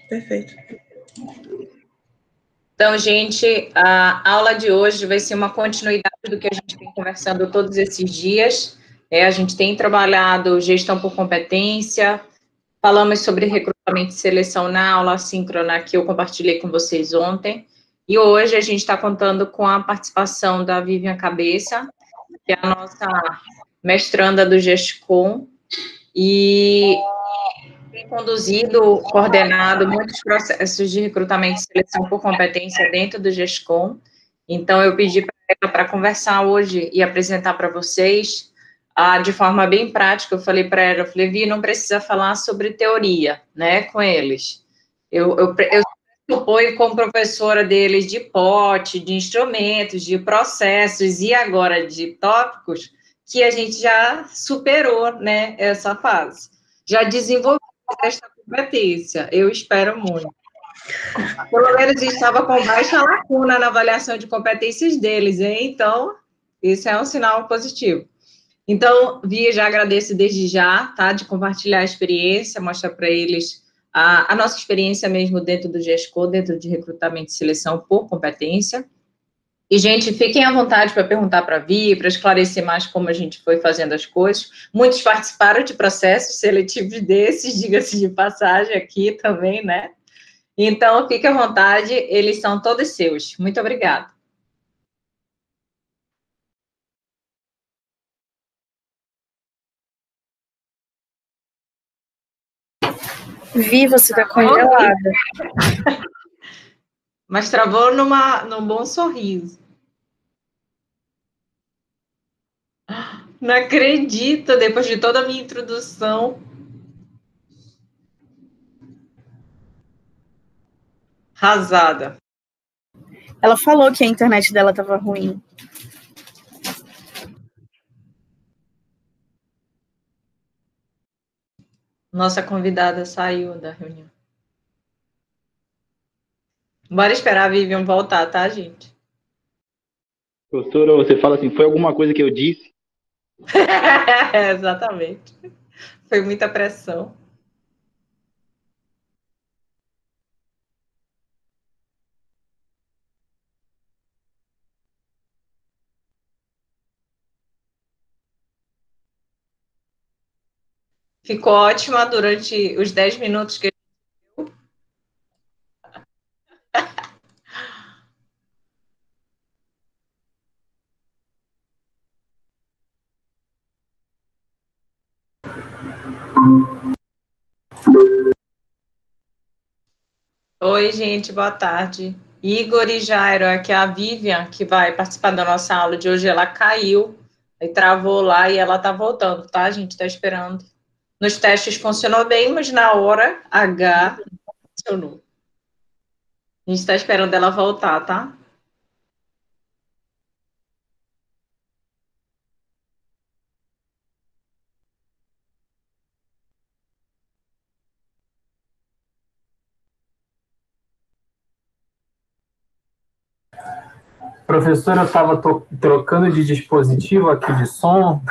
Perfeito. Então, gente, a aula de hoje vai ser uma continuidade do que a gente vem conversando todos esses dias. A gente tem trabalhado gestão por competência, falamos sobre recrutamento e seleção na aula síncrona que eu compartilhei com vocês ontem. E hoje a gente está contando com a participação da Vivian Cabeça, que é a nossa mestranda do GESCOM, e tem conduzido, coordenado muitos processos de recrutamento e seleção por competência dentro do GESCOM. Então, eu pedi para ela para conversar hoje e apresentar para vocês de forma bem prática. Eu falei para ela, Vi, não precisa falar sobre teoria, né, com eles. Eu suponho como professora deles de pote, de instrumentos, de processos e agora de tópicos, que a gente já superou, né, essa fase. Já desenvolveu esta competência, eu espero muito. Pelo menos estava com baixa lacuna na avaliação de competências deles, hein? Então, isso é um sinal positivo. Então, Vi, já agradeço desde já, tá? De compartilhar a experiência, mostrar para eles a nossa experiência mesmo dentro do GESCO, dentro de recrutamento e seleção por competência. E, gente, fiquem à vontade para perguntar para a Vi, para esclarecer mais como a gente foi fazendo as coisas. Muitos participaram de processos seletivos desses, diga-se de passagem aqui também, né? Então, fique à vontade, eles são todos seus. Muito obrigada. Vi, você tá congelada. Mas travou num bom sorriso. Não acredito, depois de toda a minha introdução. Arrasada. Ela falou que a internet dela estava ruim. Nossa convidada saiu da reunião. Bora esperar a Vivian voltar, tá, gente? Professora, você fala assim, foi alguma coisa que eu disse? Exatamente. Foi muita pressão. Ficou ótima durante os 10 minutos que Oi, gente, boa tarde. Igor e Jairo, aqui é a Vivian, que vai participar da nossa aula de hoje. Ela caiu e travou lá e ela tá voltando, tá? A gente tá esperando. Nos testes funcionou bem, mas na hora H não funcionou. A gente está esperando ela voltar, tá? Professora, eu estava trocando de dispositivo aqui de som,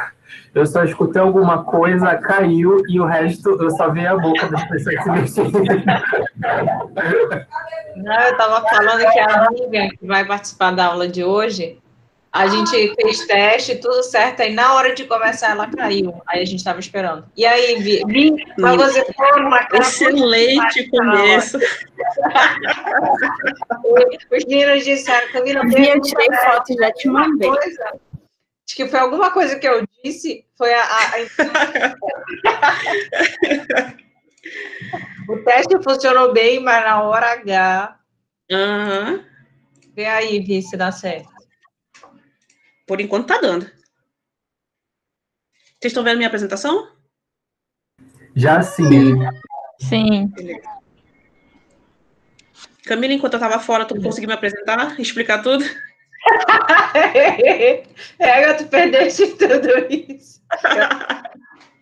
eu só escutei alguma coisa, caiu, e o resto eu só vi a boca das pessoas se mexendo. Não, eu estava falando que a amiga que vai participar da aula de hoje, a gente fez teste, tudo certo, aí na hora de começar ela caiu, aí a gente estava esperando. E aí, Vi, mas você foi uma excelente começo. Os meninos disseram, Camila, eu tirei foto e já te mandei. Acho que foi alguma coisa que eu disse, foi O teste funcionou bem, mas na hora H... Vê aí, Vi, se dá certo. Por enquanto tá dando. Vocês estão vendo minha apresentação? Já sim. Sim. Camila, enquanto eu estava fora, tu conseguiu me apresentar, explicar tudo? Tu perdeste tudo isso.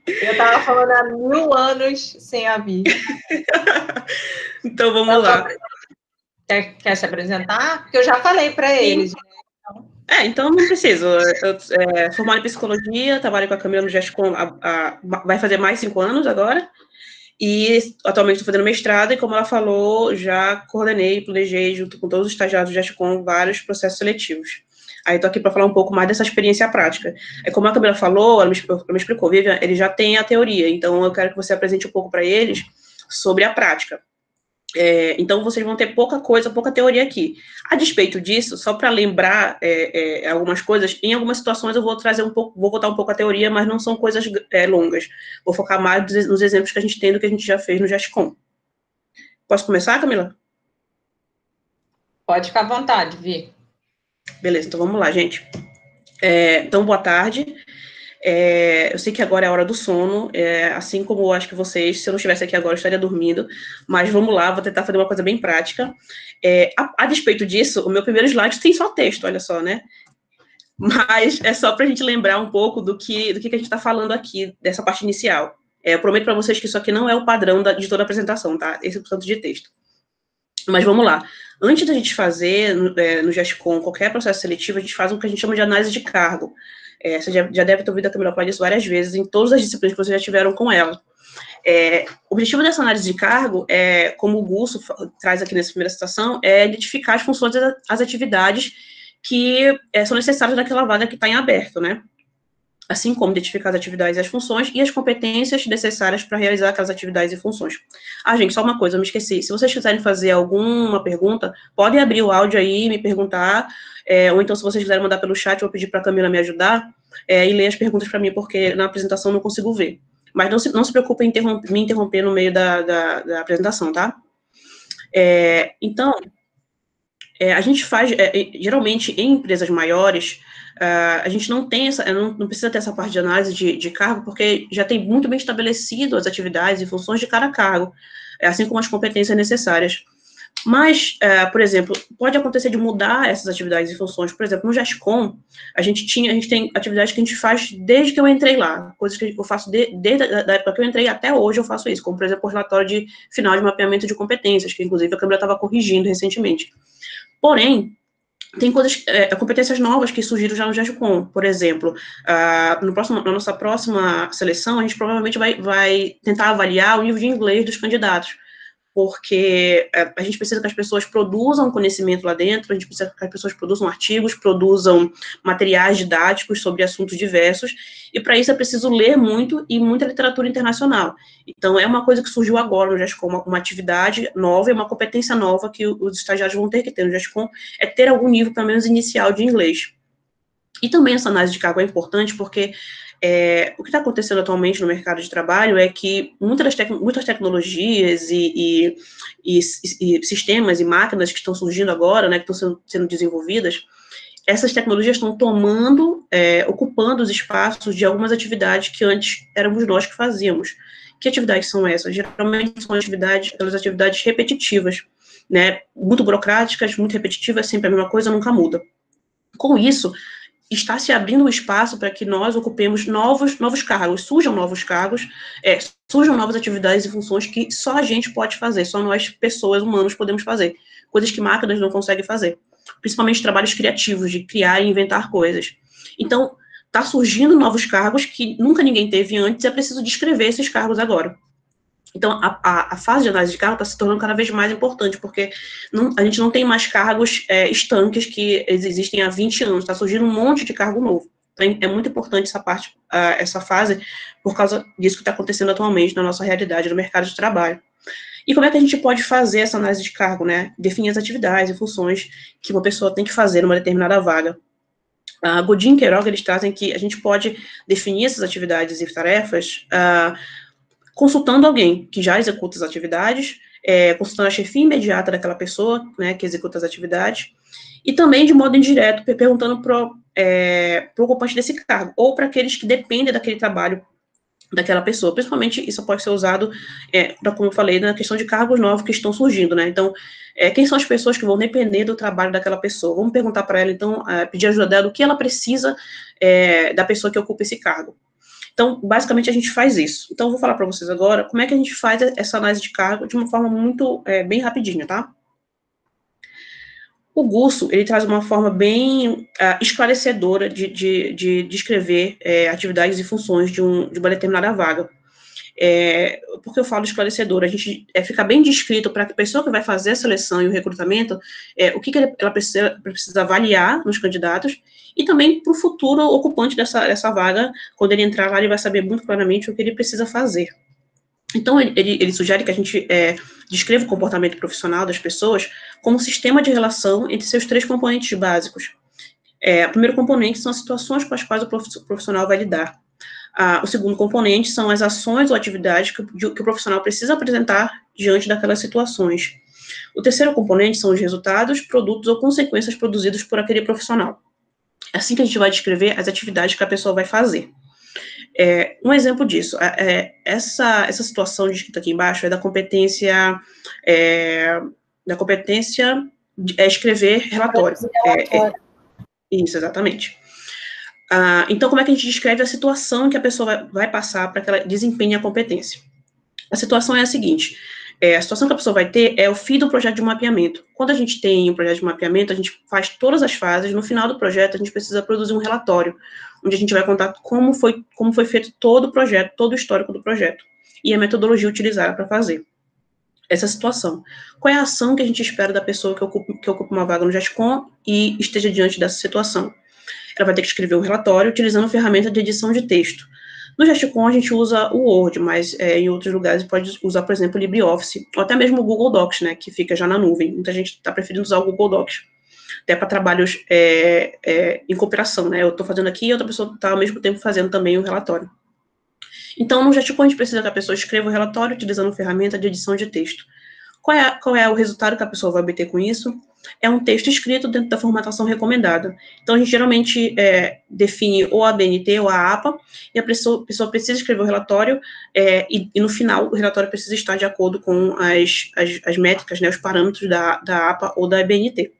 Eu estava falando há 1000 anos sem a Vi. Então, vamos lá. Quer se apresentar? Porque eu já falei para eles. Então não preciso. Eu formada em psicologia, trabalho com a Camila no GESCOM vai fazer mais 5 anos agora. E atualmente estou fazendo mestrado e, como ela falou, já coordenei, planejei, junto com todos os estagiários do GESCOM, vários processos seletivos. Aí estou aqui para falar um pouco mais dessa experiência prática. Como a Camila falou, ela me explicou, Vivian, ele já tem a teoria, então eu quero que você apresente um pouco para eles sobre a prática. Então, vocês vão ter pouca teoria aqui. A despeito disso, só para lembrar algumas coisas, em algumas situações eu vou trazer vou botar um pouco a teoria, mas não são coisas longas. Vou focar mais nos exemplos que a gente tem do que a gente já fez no GESCOM. Posso começar, Camila? Pode ficar à vontade, Vi. Beleza, então vamos lá, gente. Então, boa tarde. Eu sei que agora é a hora do sono, assim como eu acho que vocês, se eu não estivesse aqui agora, eu estaria dormindo, mas vamos lá, vou tentar fazer uma coisa bem prática. A despeito disso, o meu primeiro slide tem só texto, olha só, né? Mas é só para a gente lembrar um pouco do que a gente está falando aqui, dessa parte inicial. Eu prometo para vocês que isso aqui não é o padrão de toda a apresentação, tá? Esse é o tanto de texto. Mas vamos lá. Antes da gente fazer no GESCOM qualquer processo seletivo, a gente faz o que a gente chama de análise de cargo. Você já deve ter ouvido a Camila falar disso várias vezes, em todas as disciplinas que vocês já tiveram com ela. O objetivo dessa análise de cargo, como o Gusso traz aqui nessa primeira citação, é identificar as funções e as atividades que são necessárias naquela vaga que está em aberto, né? Assim como identificar as atividades e as funções e as competências necessárias para realizar aquelas atividades e funções. Gente, só uma coisa, eu me esqueci. Se vocês quiserem fazer alguma pergunta, podem abrir o áudio aí e me perguntar, ou então, se vocês quiserem mandar pelo chat, eu vou pedir para a Camila me ajudar e ler as perguntas para mim, porque na apresentação eu não consigo ver. Mas não se preocupe em me interromper no meio da apresentação, tá? Então, a gente faz, geralmente, em empresas maiores, a gente não tem não precisa ter essa parte de análise de cargo, porque já tem muito bem estabelecido as atividades e funções de cada cargo, assim como as competências necessárias. Mas, por exemplo, pode acontecer de mudar essas atividades e funções. Por exemplo, no GESCOM, a gente tem atividades que a gente faz desde que eu entrei lá, coisas que eu faço desde a época que eu entrei até hoje eu faço isso, como, por exemplo, o relatório de final de mapeamento de competências, que, inclusive, a Câmara estava corrigindo recentemente. Porém, tem competências novas que surgiram já no GESCOM. Por exemplo, na nossa próxima seleção, a gente provavelmente vai tentar avaliar o nível de inglês dos candidatos, porque a gente precisa que as pessoas produzam conhecimento lá dentro, a gente precisa que as pessoas produzam artigos, produzam materiais didáticos sobre assuntos diversos, e para isso é preciso ler muito e muita literatura internacional. Então, é uma coisa que surgiu agora no GESCOM, uma atividade nova e uma competência nova que os estagiários vão ter que ter no GESCOM, é ter algum nível, pelo menos, inicial de inglês. E também essa análise de cargo é importante porque o que está acontecendo atualmente no mercado de trabalho é que muitas tecnologias e sistemas e máquinas que estão surgindo agora, né, que estão sendo desenvolvidas, essas tecnologias estão ocupando os espaços de algumas atividades que antes éramos nós que fazíamos. Que atividades são essas? Geralmente são aquelas atividades repetitivas, né, muito burocráticas, muito repetitivas, sempre a mesma coisa, nunca muda. Com isso, está se abrindo um espaço para que nós ocupemos novos cargos, surjam novos cargos, surjam novas atividades e funções que só a gente pode fazer, só nós, pessoas, humanos, podemos fazer, coisas que máquinas não conseguem fazer, principalmente trabalhos criativos, de criar e inventar coisas. Então, está surgindo novos cargos que nunca ninguém teve antes, e é preciso descrever esses cargos agora. Então, a fase de análise de cargo está se tornando cada vez mais importante, porque a gente não tem mais cargos estanques que existem há 20 anos, está surgindo um monte de cargo novo. Então, é muito importante essa fase, por causa disso que está acontecendo atualmente na nossa realidade, no mercado de trabalho. E como é que a gente pode fazer essa análise de cargo, né? Definir as atividades e funções que uma pessoa tem que fazer numa determinada vaga. Godin e Queiroga, eles trazem que a gente pode definir essas atividades e tarefas consultando alguém que já executa as atividades, consultando a chefia imediata daquela pessoa, né, que executa as atividades, e também de modo indireto, perguntando para o ocupante desse cargo, ou para aqueles que dependem daquele trabalho daquela pessoa. Principalmente, isso pode ser usado, como eu falei, na questão de cargos novos que estão surgindo, né? Então, quem são as pessoas que vão depender do trabalho daquela pessoa? Vamos perguntar para ela, então, pedir ajuda dela, do que ela precisa da pessoa que ocupa esse cargo. Então, basicamente, a gente faz isso. Então, eu vou falar para vocês agora como é que a gente faz essa análise de cargo de uma forma muito, bem rapidinha, tá? O Gusso, ele traz uma forma bem esclarecedora de descrever atividades e funções de uma determinada vaga. Porque eu falo esclarecedor, a gente fica bem descrito para a pessoa que vai fazer a seleção e o recrutamento, o que ela precisa avaliar nos candidatos, e também para o futuro ocupante dessa vaga, quando ele entrar lá, ele vai saber muito claramente o que ele precisa fazer. Então, ele sugere que a gente descreva o comportamento profissional das pessoas como um sistema de relação entre seus 3 componentes básicos. O primeiro componente são as situações com as quais o profissional vai lidar. O segundo componente são as ações ou atividades que o profissional precisa apresentar diante daquelas situações. O terceiro componente são os resultados, produtos ou consequências produzidos por aquele profissional. É assim que a gente vai descrever as atividades que a pessoa vai fazer. Um exemplo disso, essa situação descrita aqui embaixo é da competência escrever relatório. Isso, exatamente. Então, como é que a gente descreve a situação que a pessoa vai passar para que ela desempenhe a competência? A situação é a seguinte: a situação que a pessoa vai ter é o fim do projeto de mapeamento. Quando a gente tem um projeto de mapeamento, a gente faz todas as fases, no final do projeto a gente precisa produzir um relatório, onde a gente vai contar como foi feito todo o projeto, todo o histórico do projeto, e a metodologia utilizada para fazer essa situação. Qual é a ação que a gente espera da pessoa que ocupa uma vaga no GESCOM e esteja diante dessa situação? Ela vai ter que escrever um relatório utilizando a ferramenta de edição de texto. No GESCOM a gente usa o Word, mas em outros lugares pode usar, por exemplo, o LibreOffice, ou até mesmo o Google Docs, né, que fica já na nuvem. Muita gente está preferindo usar o Google Docs, até para trabalhos em cooperação, né, eu estou fazendo aqui e outra pessoa está ao mesmo tempo fazendo também o relatório. Então, no GESCOM a gente precisa que a pessoa escreva o relatório utilizando a ferramenta de edição de texto. Qual é o resultado que a pessoa vai obter com isso? É um texto escrito dentro da formatação recomendada. Então, a gente geralmente define ou a BNT ou a APA, e a pessoa precisa escrever o relatório, e no final, o relatório precisa estar de acordo com as métricas, né, os parâmetros da APA ou da BNT.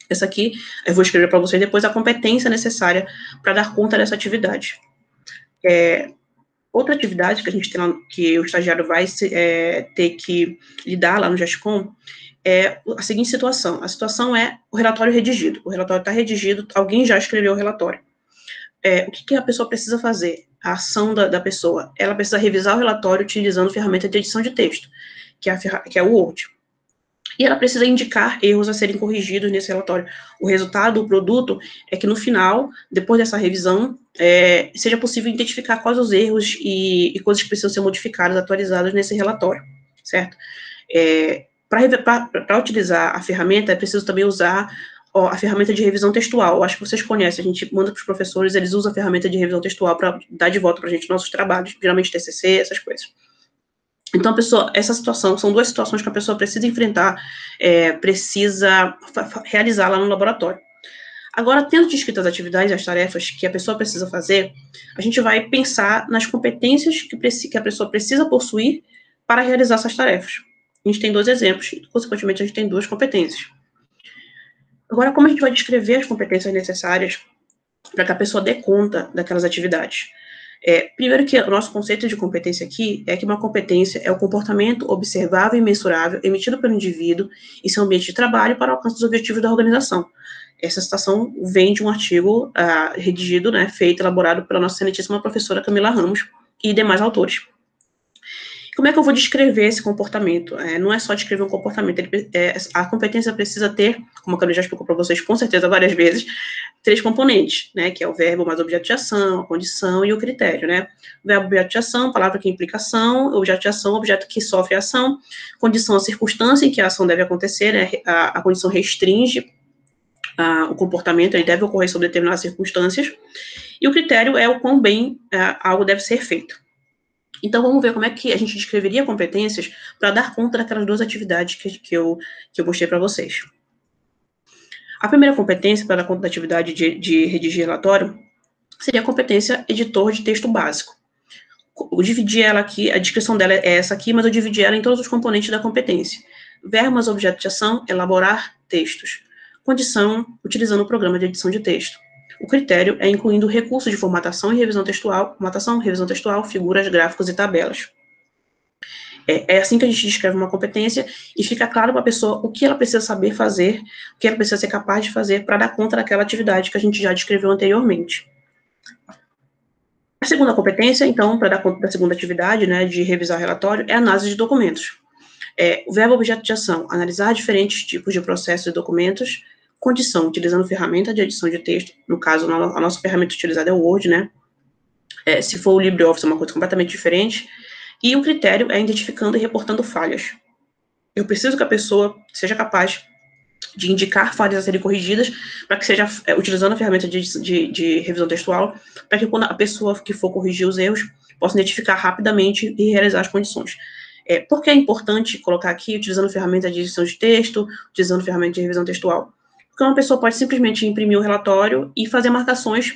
Essa aqui, eu vou escrever para vocês depois a competência necessária para dar conta dessa atividade. Outra atividade que a gente tem lá, que o estagiário vai ter que lidar lá no GESCOM, é a seguinte situação. A situação é o relatório redigido. O relatório está redigido, alguém já escreveu o relatório. O que a pessoa precisa fazer? A ação da pessoa. Ela precisa revisar o relatório utilizando a ferramenta de edição de texto, que é o Word. E ela precisa indicar erros a serem corrigidos nesse relatório. O resultado, o produto, é que no final, depois dessa revisão, seja possível identificar quais os erros e coisas que precisam ser modificadas, atualizadas nesse relatório, certo? Para utilizar a ferramenta, é preciso também usar a ferramenta de revisão textual. Eu acho que vocês conhecem, a gente manda para os professores, eles usam a ferramenta de revisão textual para dar de volta para a gente nossos trabalhos, geralmente TCC, essas coisas. Então, essa situação, são 2 situações que a pessoa precisa enfrentar, precisa realizar lá no laboratório. Agora, tendo descritas as atividades e as tarefas que a pessoa precisa fazer, a gente vai pensar nas competências que a pessoa precisa possuir para realizar essas tarefas. A gente tem 2 exemplos, e, consequentemente, a gente tem 2 competências. Agora, como a gente vai descrever as competências necessárias para que a pessoa dê conta daquelas atividades? Primeiro que o nosso conceito de competência aqui é que uma competência é o comportamento observável e mensurável emitido pelo indivíduo em seu ambiente de trabalho para o alcance dos objetivos da organização. Essa citação vem de um artigo redigido, né, feito, elaborado pela nossa excelentíssima professora Camila Ramos e demais autores. Como é que eu vou descrever esse comportamento? Não é só descrever um comportamento, a competência precisa ter, como a Camila já explicou para vocês com certeza várias vezes, 3 componentes, né, que é o verbo mais objeto de ação, a condição e o critério, né? Verbo, objeto de ação, palavra que implica ação, objeto de ação, objeto que sofre ação, condição, a circunstância em que a ação deve acontecer, né? A condição restringe o comportamento, ele deve ocorrer sob determinadas circunstâncias, e o critério é o quão bem algo deve ser feito. Então, vamos ver como é que a gente descreveria competências para dar conta daquelas 2 atividades que eu mostrei para vocês. A primeira competência para dar conta da atividade de redigir relatório seria a competência editor de texto básico. Eu dividi ela aqui, a descrição dela é essa aqui, mas eu dividi ela em todos os componentes da competência. Verbo mais objeto de ação, elaborar textos. Condição, utilizando o programa de edição de texto. O critério é incluindo recursos de formatação e revisão textual, figuras, gráficos e tabelas. É assim que a gente descreve uma competência e fica claro para a pessoa o que ela precisa saber fazer, o que ela precisa ser capaz de fazer para dar conta daquela atividade que a gente já descreveu anteriormente. A segunda competência, então, para dar conta da segunda atividade, né, de revisar relatório, é a análise de documentos. O verbo objeto de ação, analisar diferentes tipos de processos e documentos, condição, utilizando ferramenta de edição de texto, no caso, a nossa ferramenta utilizada é o Word, né, se for o LibreOffice é uma coisa completamente diferente, e o critério é identificando e reportando falhas. Eu preciso que a pessoa seja capaz de indicar falhas a serem corrigidas, para que seja, utilizando a ferramenta de revisão textual, para que quando a pessoa que for corrigir os erros, possa identificar rapidamente e realizar as condições. Por que é importante colocar aqui, utilizando ferramenta de edição de texto, utilizando ferramenta de revisão textual? Porque uma pessoa pode simplesmente imprimir o relatório e fazer marcações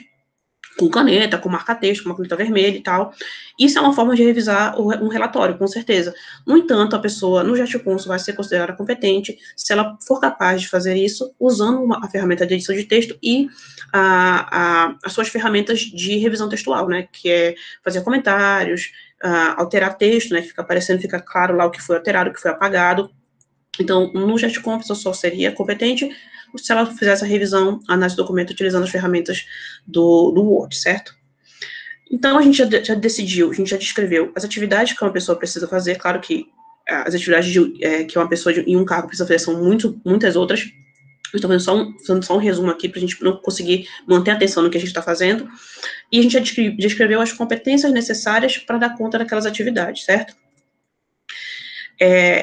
com caneta, com marca-texto, com uma caneta vermelha e tal. Isso é uma forma de revisar um relatório, com certeza. No entanto, a pessoa no GestConsul vai ser considerada competente se ela for capaz de fazer isso usando a ferramenta de edição de texto e as suas ferramentas de revisão textual, né, que é fazer comentários, alterar texto, né, que fica aparecendo, fica claro lá o que foi alterado, o que foi apagado. Então, no GestConsul, a pessoa só seria competente se ela fizesse a revisão, análise do documento, utilizando as ferramentas do Word, certo? Então, a gente já decidiu, a gente já descreveu as atividades que uma pessoa precisa fazer. Claro que as atividades que uma pessoa em um cargo precisa fazer são muitas outras. Eu estou fazendo só um resumo aqui, para a gente não conseguir manter a atenção no que a gente está fazendo. E a gente já descreveu as competências necessárias para dar conta daquelas atividades, certo?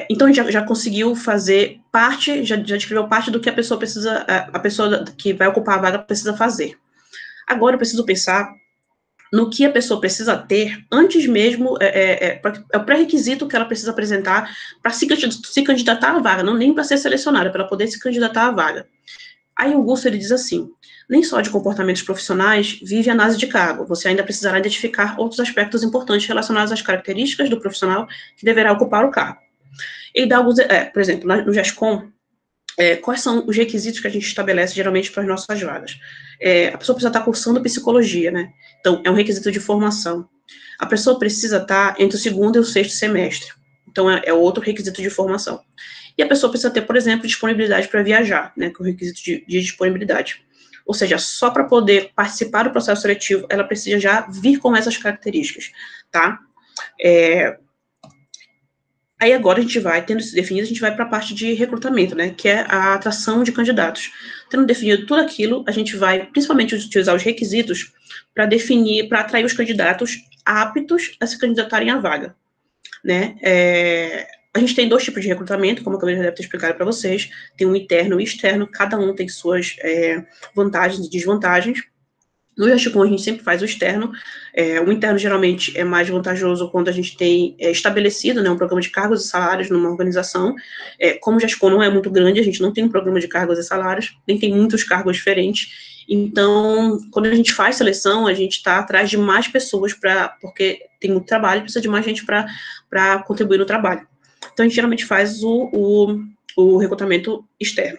Então, a gente já conseguiu fazer parte, já descreveu parte do que a pessoa que vai ocupar a vaga precisa fazer. Agora, eu preciso pensar no que a pessoa precisa ter antes mesmo, é o pré-requisito que ela precisa apresentar para se candidatar à vaga, não nem para ser selecionada, para ela poder se candidatar à vaga. Aí o Gusto, ele diz assim: nem só de comportamentos profissionais vive a análise de cargo, você ainda precisará identificar outros aspectos importantes relacionados às características do profissional que deverá ocupar o cargo. Ele dá alguns, por exemplo, no GESCOM, quais são os requisitos que a gente estabelece geralmente para as nossas vagas? A pessoa precisa estar cursando psicologia, né? Então, é um requisito de formação. A pessoa precisa estar entre o segundo e o sexto semestre. Então, é outro requisito de formação. E a pessoa precisa ter, por exemplo, disponibilidade para viajar, né? Que é o requisito de disponibilidade. Ou seja, só para poder participar do processo seletivo, ela precisa já vir com essas características, tá? Aí agora a gente vai, tendo isso definido, a gente vai para a parte de recrutamento, né, que é a atração de candidatos. Tendo definido tudo aquilo, a gente vai principalmente utilizar os requisitos para definir, para atrair os candidatos aptos a se candidatarem à vaga, né. A gente tem 2 tipos de recrutamento, como eu acabei de ter explicado para vocês, tem um interno e externo, cada um tem suas vantagens e desvantagens. No GestCon, a gente sempre faz o externo. O interno, geralmente, é mais vantajoso quando a gente tem estabelecido, né, um programa de cargos e salários numa organização. Como o GestCon não é muito grande, a gente não tem um programa de cargos e salários, nem tem muitos cargos diferentes. Então, quando a gente faz seleção, a gente está atrás de mais pessoas, porque tem muito trabalho, precisa de mais gente para contribuir no trabalho. Então, a gente geralmente faz o recrutamento externo.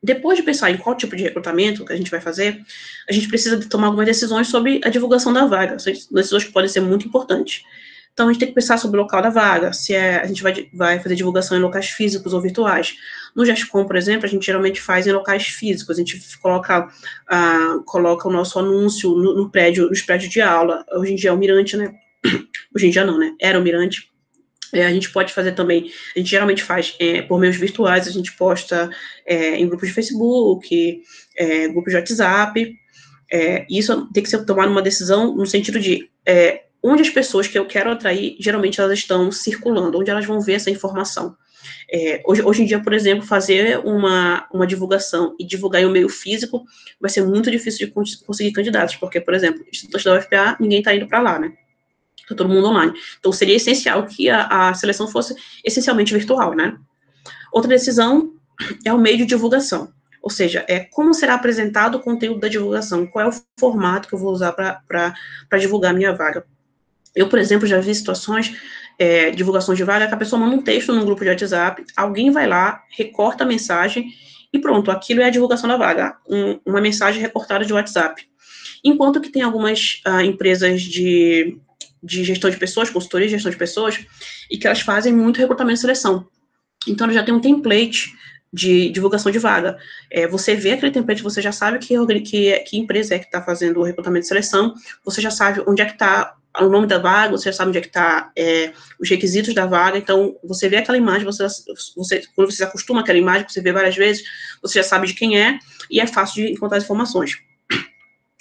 Depois de pensar em qual tipo de recrutamento que a gente vai fazer, a gente precisa tomar algumas decisões sobre a divulgação da vaga, decisões que podem ser muito importantes. Então, a gente tem que pensar sobre o local da vaga, se a gente vai fazer divulgação em locais físicos ou virtuais. No GestCon, por exemplo, a gente geralmente faz em locais físicos, a gente coloca o nosso anúncio nos prédios de aula. Hoje em dia é o Mirante, né? Hoje em dia não, né? Era o Mirante. A gente pode fazer também, a gente geralmente faz por meios virtuais, a gente posta em grupos de Facebook, grupos de WhatsApp, isso tem que ser tomado uma decisão no sentido de onde as pessoas que eu quero atrair, geralmente elas estão circulando, onde elas vão ver essa informação. Hoje em dia, por exemplo, fazer uma divulgação e divulgar em um meio físico vai ser muito difícil de conseguir candidatos, porque, por exemplo, estudantes da UFPA, ninguém está indo para lá, né? Está todo mundo online. Então, seria essencial que a seleção fosse essencialmente virtual, né? Outra decisão é o meio de divulgação. Ou seja, como será apresentado o conteúdo da divulgação, qual é o formato que eu vou usar para divulgar a minha vaga. Eu, por exemplo, já vi situações, divulgações de vaga, que a pessoa manda um texto num grupo de WhatsApp, alguém vai lá, recorta a mensagem, e pronto, aquilo é a divulgação da vaga, uma mensagem recortada de WhatsApp. Enquanto que tem algumas empresas de gestão de pessoas, consultoria de gestão de pessoas, e que elas fazem muito recrutamento e seleção. Então, elas já tem um template de divulgação de vaga. Você vê aquele template, você já sabe que empresa é que está fazendo o recrutamento de seleção, você já sabe onde é que está o nome da vaga, você já sabe onde é que está os requisitos da vaga, então, você vê aquela imagem, quando você se acostuma àquela imagem, que você vê várias vezes, você já sabe de quem é, e é fácil de encontrar as informações.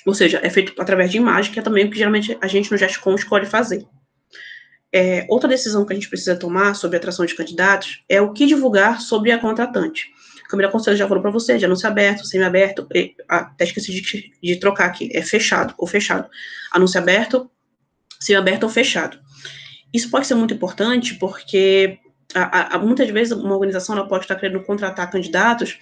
Ou seja, é feito através de imagem, que é também o que geralmente a gente no GestCom escolhe fazer. Outra decisão que a gente precisa tomar sobre a atração de candidatos é o que divulgar sobre a contratante. A Câmara Conselho já falou para você, de anúncio aberto, semi-aberto, até esqueci de trocar aqui, fechado ou fechado. Anúncio aberto, semi-aberto ou fechado. Isso pode ser muito importante porque muitas vezes uma organização ela pode estar querendo contratar candidatos,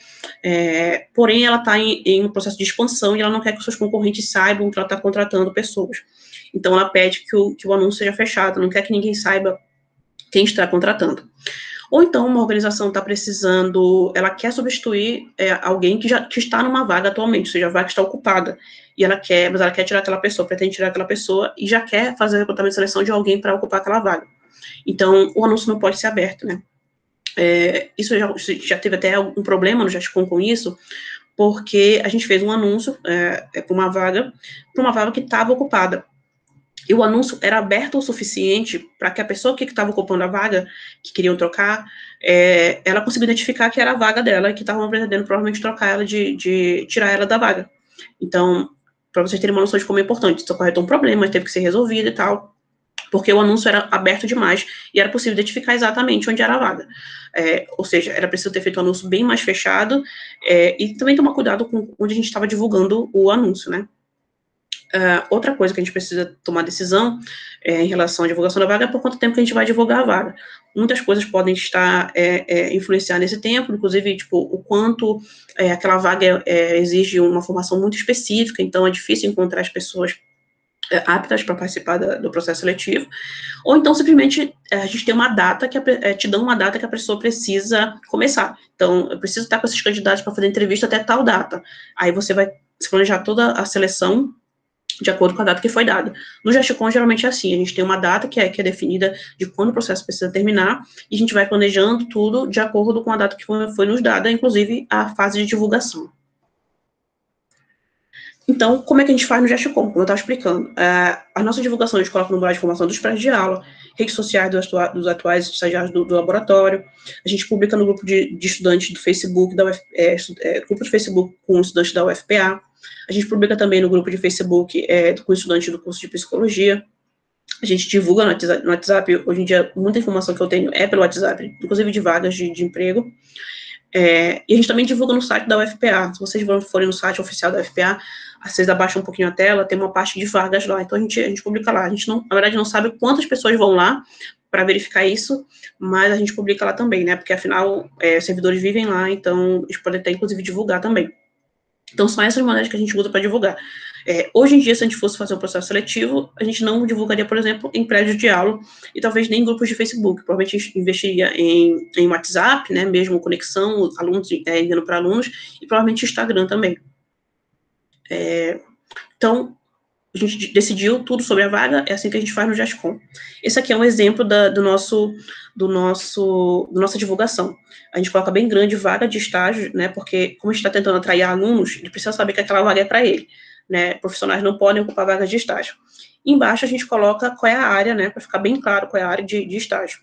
porém ela está em um processo de expansão e ela não quer que os seus concorrentes saibam que ela está contratando pessoas. Então, ela pede que o anúncio seja fechado, não quer que ninguém saiba quem está contratando. Ou então, uma organização está precisando, ela quer substituir alguém que está numa vaga atualmente, ou seja, a vaga está ocupada, mas ela quer tirar aquela pessoa, pretende tirar aquela pessoa, e já quer fazer o recrutamento e seleção de alguém para ocupar aquela vaga. Então, o anúncio não pode ser aberto, né? Isso já teve até um problema no GestCom com isso, porque a gente fez um anúncio para uma vaga que estava ocupada. E o anúncio era aberto o suficiente para que a pessoa que estava ocupando a vaga, que queriam trocar, ela conseguiu identificar que era a vaga dela e que estavam pretendendo provavelmente trocar ela, de tirar ela da vaga. Então, para vocês terem uma noção de como é importante, isso acarretou um problema, teve que ser resolvido e tal, porque o anúncio era aberto demais e era possível identificar exatamente onde era a vaga. Ou seja, era preciso ter feito um anúncio bem mais fechado e também tomar cuidado com onde a gente estava divulgando o anúncio, né? Outra coisa que a gente precisa tomar decisão em relação à divulgação da vaga é por quanto tempo que a gente vai divulgar a vaga. Muitas coisas podem estar influenciar nesse tempo, inclusive, tipo, o quanto aquela vaga exige uma formação muito específica, então é difícil encontrar as pessoas aptas para participar do processo seletivo, ou então, simplesmente, a gente tem uma data, te dão uma data que a pessoa precisa começar. Então, eu preciso estar com esses candidatos para fazer entrevista até tal data. Aí você vai se planejar toda a seleção de acordo com a data que foi dada. No GestCom, geralmente é assim, a gente tem uma data que é definida de quando o processo precisa terminar, e a gente vai planejando tudo de acordo com a data que foi nos dada, inclusive a fase de divulgação. Então, como é que a gente faz no GestCom? Como eu estava explicando, a nossa divulgação a gente coloca no blog de informação dos prédios de aula, redes sociais dos atuais estagiários do laboratório, a gente publica no grupo de estudantes do Facebook, grupo de Facebook com estudantes da UFPA, a gente publica também no grupo de Facebook com estudantes do curso de psicologia, a gente divulga no WhatsApp, hoje em dia muita informação que eu tenho é pelo WhatsApp, inclusive de vagas de emprego, e a gente também divulga no site da UFPA. Se vocês forem no site oficial da UFPA, vocês abaixam um pouquinho a tela, tem uma parte de vagas lá, então a gente publica lá. A gente, na verdade, não sabe quantas pessoas vão lá para verificar isso, mas a gente publica lá também, né, porque afinal, os servidores vivem lá, então eles podem até, inclusive, divulgar também. Então, são essas maneiras que a gente usa para divulgar. Hoje em dia, se a gente fosse fazer um processo seletivo, a gente não divulgaria, por exemplo, em prédios de aula, e talvez nem em grupos de Facebook. Provavelmente a gente investiria em WhatsApp, né, mesmo conexão, alunos enviando para alunos, e provavelmente Instagram também. Então, a gente decidiu tudo sobre a vaga, é assim que a gente faz no GestCom. Esse aqui é um exemplo da nossa divulgação. A gente coloca bem grande vaga de estágio, né, porque como a gente está tentando atrair alunos, ele precisa saber que aquela vaga é para ele, né, profissionais não podem ocupar vagas de estágio. Embaixo a gente coloca qual é a área, né, para ficar bem claro qual é a área de estágio.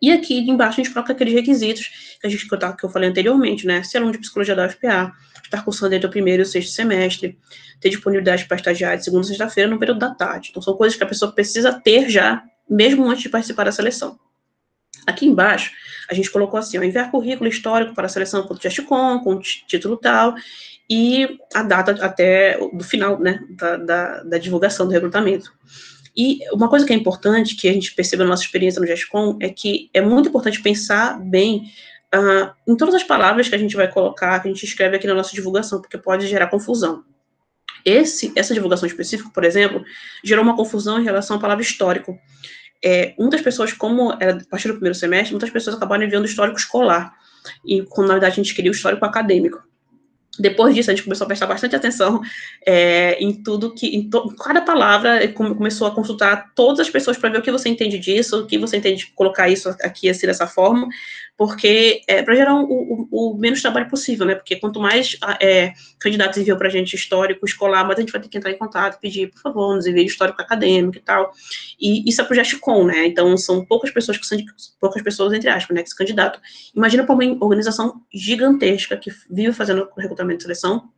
E aqui embaixo a gente coloca aqueles requisitos que eu falei anteriormente, né, ser aluno de psicologia da UFPA, estar cursando entre o primeiro e o sexto semestre, ter disponibilidade para estagiar de segunda a sexta-feira no período da tarde. Então, são coisas que a pessoa precisa ter já, mesmo antes de participar da seleção. Aqui embaixo, a gente colocou assim, enviar currículo histórico para a seleção por GestCom, com título tal, e a data até do final, né, da divulgação do recrutamento. E uma coisa que é importante, que a gente percebe na nossa experiência no GestCom, é que é muito importante pensar bem em todas as palavras que a gente vai colocar, que a gente escreve aqui na nossa divulgação, porque pode gerar confusão. Essa divulgação específica, por exemplo, gerou uma confusão em relação à palavra histórico. Muitas pessoas, como era a partir do primeiro semestre, muitas pessoas acabaram enviando histórico escolar, e quando, na verdade, a gente queria o histórico acadêmico. Depois disso, a gente começou a prestar bastante atenção em tudo em cada palavra, começou a consultar todas as pessoas para ver o que você entende disso, o que você entende de colocar isso aqui assim, dessa forma, porque para gerar o menos trabalho possível, né? Porque quanto mais candidatos enviam para a gente histórico escolar, mas a gente vai ter que entrar em contato, pedir, por favor, nos envie histórico acadêmico e tal. E isso é pro GESCOM, né? Então, são poucas pessoas, entre aspas, né, que se candidatam. Imagina para uma organização gigantesca que vive fazendo recrutamento e seleção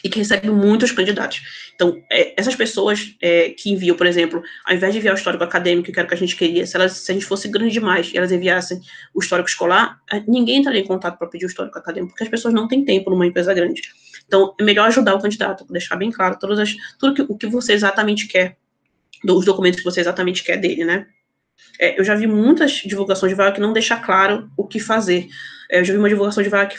e que recebe muitos candidatos. Então, essas pessoas que enviam, por exemplo, ao invés de enviar o histórico acadêmico, que era o que a gente queria, se a gente fosse grande demais e elas enviassem o histórico escolar, ninguém entraria em contato para pedir o histórico acadêmico, porque as pessoas não têm tempo numa empresa grande. Então, é melhor ajudar o candidato, deixar bem claro o que você exatamente quer, os documentos que você exatamente quer dele, né? Eu já vi muitas divulgações de vaga que não deixa claro o que fazer. Eu já vi uma divulgação de vaga que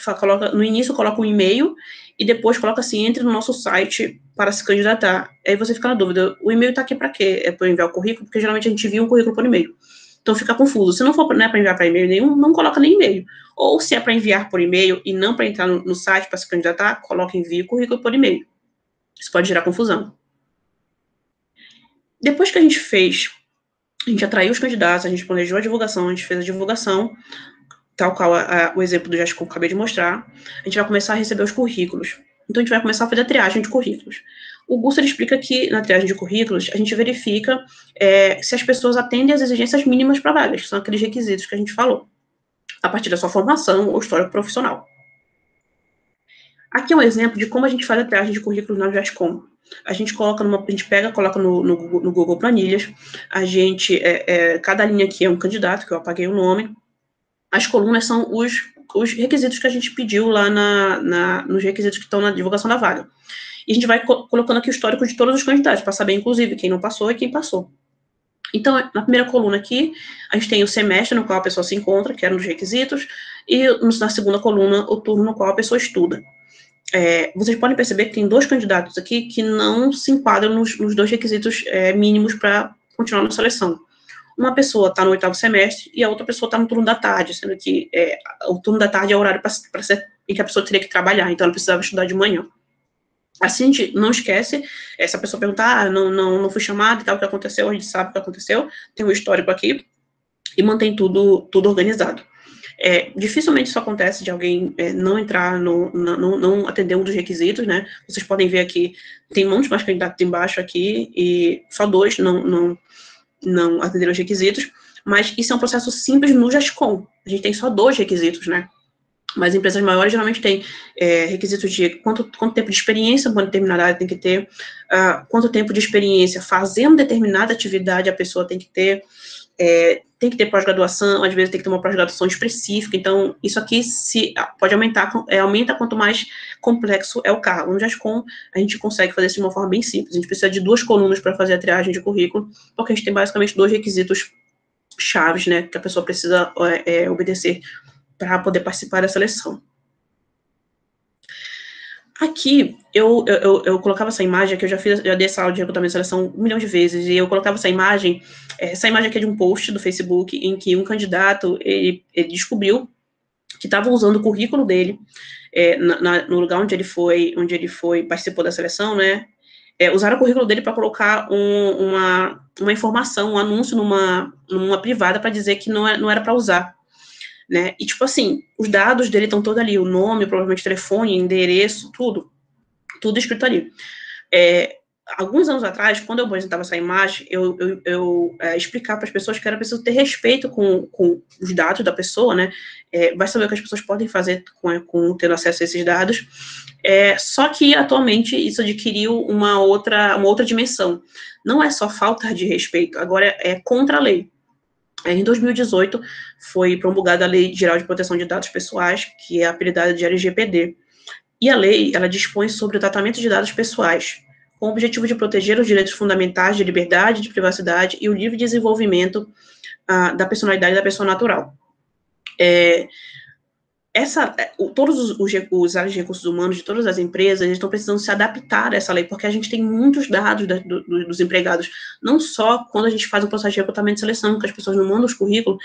no início coloca um e-mail e depois coloca assim, entre no nosso site para se candidatar. Aí você fica na dúvida, o e-mail está aqui para quê? É para enviar o currículo? Porque geralmente a gente envia um currículo por e-mail. Então fica confuso. Se não for para enviar para e-mail nenhum, não coloca nem e-mail. Ou se é para enviar por e-mail e não para entrar no site para se candidatar, coloca envia o currículo por e-mail. Isso pode gerar confusão. Depois que a gente atraiu os candidatos, a gente planejou a divulgação, a gente fez a divulgação, tal qual o exemplo do GESCOM que eu acabei de mostrar, a gente vai começar a receber os currículos. Então, a gente vai começar a fazer a triagem de currículos. O Gusto explica que, na triagem de currículos, a gente verifica se as pessoas atendem às exigências mínimas para vagas, que são aqueles requisitos que a gente falou, a partir da sua formação ou histórico profissional. Aqui é um exemplo de como a gente faz a triagem de currículos na GESCOM. A gente coloca coloca no Google Planilhas, cada linha aqui é um candidato, que eu apaguei o nome, as colunas são os requisitos que a gente pediu lá nos requisitos que estão na divulgação da vaga. E a gente vai colocando aqui o histórico de todos os candidatos, para saber, inclusive, quem não passou e quem passou. Então, na primeira coluna aqui, a gente tem o semestre no qual a pessoa se encontra, que era um dos requisitos, e na segunda coluna, o turno no qual a pessoa estuda. Vocês podem perceber que tem 2 candidatos aqui que não se enquadram nos 2 requisitos mínimos para continuar na seleção. Uma pessoa está no 8º semestre e a outra pessoa está no turno da tarde, sendo que o turno da tarde é o horário em que a pessoa teria que trabalhar, então ela precisava estudar de manhã. Assim, a gente não esquece, se a pessoa perguntar, não fui chamada e tal, o que aconteceu, a gente sabe o que aconteceu, tem um histórico aqui, e mantém tudo organizado. Dificilmente isso acontece de alguém não entrar, não atender um dos requisitos, né? Vocês podem ver aqui, tem muitos mais candidatos embaixo aqui, e só 2 não atenderam os requisitos, mas isso é um processo simples no GESCOM. A gente tem só 2 requisitos, né? Mas empresas maiores geralmente têm requisitos de quanto tempo de experiência uma determinada área tem que ter, quanto tempo de experiência fazendo determinada atividade a pessoa tem que ter pós-graduação, às vezes tem que ter uma pós-graduação específica, então isso aqui pode aumentar, aumenta quanto mais complexo é o cargo. No GESCOM, a gente consegue fazer isso de uma forma bem simples, a gente precisa de 2 colunas para fazer a triagem de currículo, porque a gente tem basicamente 2 requisitos chaves, né, que a pessoa precisa obedecer para poder participar da seleção. Aqui, eu colocava essa imagem, que eu já dei essa aula de recrutamento e seleção 1 milhão de vezes, e eu colocava essa imagem aqui é de um post do Facebook, em que um candidato, ele descobriu que estava usando o currículo dele, no lugar onde ele participou da seleção, né, usaram o currículo dele para colocar uma informação, um anúncio numa privada para dizer que não era para usar. Né? E, tipo assim, os dados dele estão todos ali, o nome, provavelmente telefone, endereço, tudo escrito ali. Alguns anos atrás, quando eu apresentava essa imagem, eu explicava para as pessoas que era preciso ter respeito com os dados da pessoa, né? Vai saber o que as pessoas podem fazer tendo acesso a esses dados. Só que, atualmente, isso adquiriu uma outra dimensão. Não é só falta de respeito, agora é contra a lei. Em 2018, foi promulgada a Lei Geral de Proteção de Dados Pessoais, que é apelidada de LGPD. E a lei, ela dispõe sobre o tratamento de dados pessoais, com o objetivo de proteger os direitos fundamentais de liberdade, de privacidade e o livre desenvolvimento da personalidade da pessoa natural. Todos os áreas de recursos humanos de todas as empresas, eles estão precisando se adaptar a essa lei, porque a gente tem muitos dados dos empregados, não só quando a gente faz o processo de recrutamento e seleção, que as pessoas não mandam os currículos,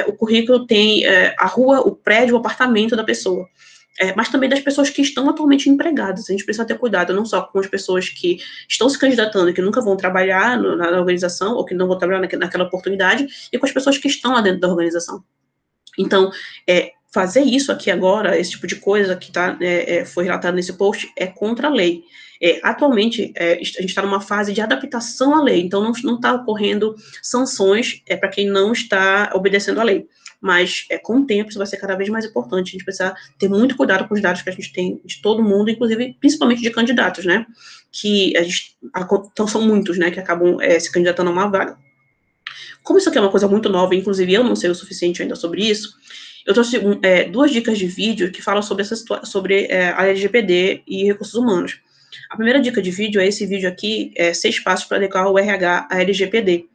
o currículo tem a rua, o prédio, o apartamento da pessoa, mas também das pessoas que estão atualmente empregadas. A gente precisa ter cuidado, não só com as pessoas que estão se candidatando e que nunca vão trabalhar na organização, ou que não vão trabalhar naquela oportunidade, e com as pessoas que estão lá dentro da organização. Então, fazer isso aqui agora, esse tipo de coisa que foi relatado nesse post, é contra a lei. Atualmente, a gente está numa fase de adaptação à lei, então não está ocorrendo sanções para quem não está obedecendo à lei. Mas, com o tempo, isso vai ser cada vez mais importante. A gente precisa ter muito cuidado com os dados que a gente tem de todo mundo, inclusive, principalmente de candidatos, né? Então, são muitos, né, que acabam se candidatando a uma vaga. Como isso aqui é uma coisa muito nova, inclusive eu não sei o suficiente ainda sobre isso, eu trouxe 2 dicas de vídeo que falam sobre a LGPD e recursos humanos. A primeira dica de vídeo é esse vídeo aqui, 6 passos para adequar o RH à LGPD.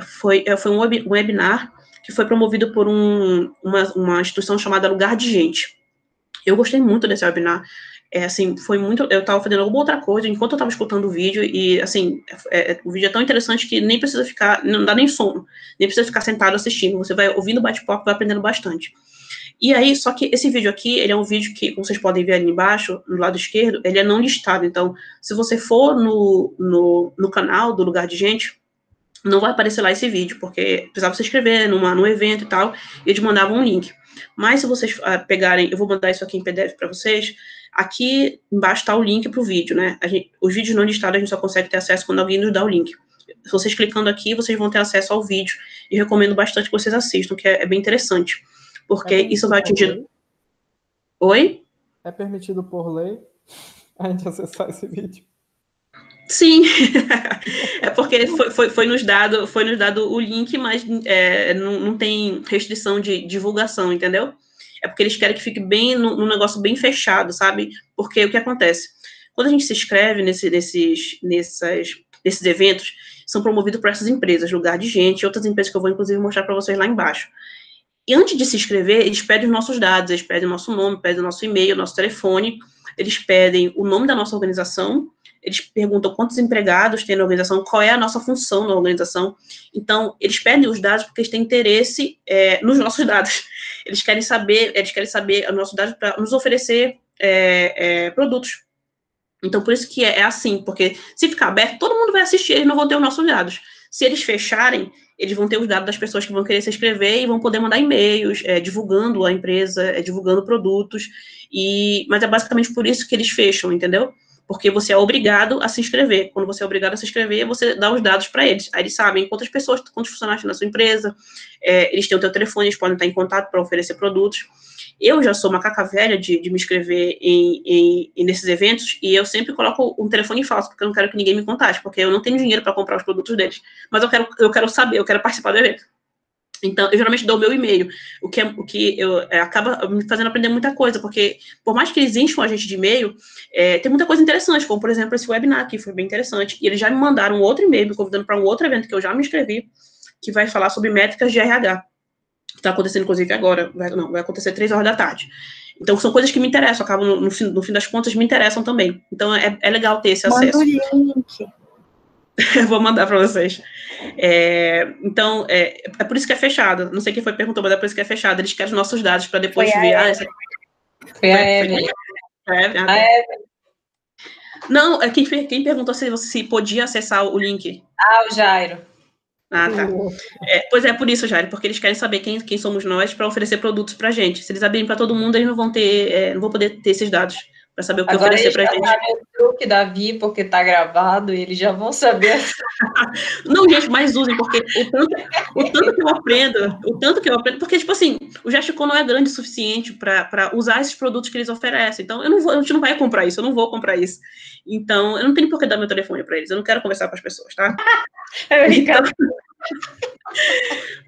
Foi um webinar que foi promovido por uma instituição chamada Lugar de Gente. Eu gostei muito desse webinar. Assim, foi muito... Eu estava fazendo alguma outra coisa enquanto eu estava escutando o vídeo e, assim, o vídeo é tão interessante que nem precisa ficar... Não dá nem sono. Nem precisa ficar sentado assistindo. Você vai ouvindo o bate-papo, vai aprendendo bastante. E aí, só que esse vídeo aqui, ele é um vídeo que, como vocês podem ver ali embaixo, no lado esquerdo, ele é não listado. Então, se você for no canal do Lugar de Gente, não vai aparecer lá esse vídeo, porque precisava se inscrever num evento e tal, e eles mandavam um link. Mas se vocês pegarem, eu vou mandar isso aqui em PDF para vocês, aqui embaixo está o link para o vídeo, né? Os vídeos não listados a gente só consegue ter acesso quando alguém nos dá o link. Se vocês clicando aqui, vocês vão ter acesso ao vídeo, e recomendo bastante que vocês assistam, que é bem interessante, porque isso vai atingir... Oi? É permitido por lei a gente acessar esse vídeo? Sim, é porque foi nos dado o link, mas não tem restrição de divulgação, entendeu? É porque eles querem que fique bem num negócio bem fechado, sabe? Porque o que acontece? Quando a gente se inscreve nesses eventos, são promovidos por essas empresas, Lugar de Gente, e outras empresas que eu vou, inclusive, mostrar para vocês lá embaixo. E antes de se inscrever, eles pedem os nossos dados, eles pedem o nosso nome, pedem o nosso e-mail, o nosso telefone, eles pedem o nome da nossa organização, eles perguntam quantos empregados tem na organização, qual é a nossa função na organização. Então, eles pedem os dados porque eles têm interesse nos nossos dados. Eles querem saber os nossos dados para nos oferecer produtos. Então, por isso que é assim, porque se ficar aberto, todo mundo vai assistir, eles não vão ter os nossos dados. Se eles fecharem, eles vão ter os dados das pessoas que vão querer se inscrever e vão poder mandar e-mails, divulgando a empresa, divulgando produtos, mas é basicamente por isso que eles fecham, entendeu? Porque você é obrigado a se inscrever. Quando você é obrigado a se inscrever, você dá os dados para eles. Aí eles sabem quantos funcionários tem na sua empresa, eles têm o teu telefone, eles podem estar em contato para oferecer produtos. Eu já sou macaca velha de me inscrever nesses eventos, e eu sempre coloco um telefone falso, porque eu não quero que ninguém me contate, porque eu não tenho dinheiro para comprar os produtos deles. Mas eu quero saber, eu quero participar do evento. Então, eu geralmente dou o meu e-mail, o que acaba me fazendo aprender muita coisa, porque por mais que eles encham a gente de e-mail, tem muita coisa interessante, como, por exemplo, esse webinar aqui, foi bem interessante, e eles já me mandaram outro e-mail, me convidando para um outro evento que eu já me inscrevi, que vai falar sobre métricas de RH, que está acontecendo, inclusive, agora, vai acontecer 3 horas da tarde. Então, são coisas que me interessam, acabam, no fim das contas, me interessam também. Então, é legal ter esse acesso. Manda o link. Eu vou mandar para vocês. Então, é por isso que é fechado. Não sei quem foi perguntou, mas é por isso que é fechado. Eles querem os nossos dados para depois ver. Foi a Evelyn. Não, quem perguntou se podia acessar o link. O Jairo. Ah, tá. Pois é, por isso, Jairo, porque eles querem saber quem somos nós para oferecer produtos para a gente. Se eles abrirem para todo mundo, eles não vão poder ter esses dados para saber o que agora oferecer para a gente. Agora eles já sabem o truque da Vi, porque está gravado, e eles já vão saber. Não, gente, mas usem, porque o tanto que eu aprendo, porque, tipo assim, o Gesticom não é grande o suficiente para usar esses produtos que eles oferecem. Então, a gente não vai comprar isso, eu não vou comprar isso. Então, eu não tenho por que dar meu telefone para eles, eu não quero conversar com as pessoas, tá? Então,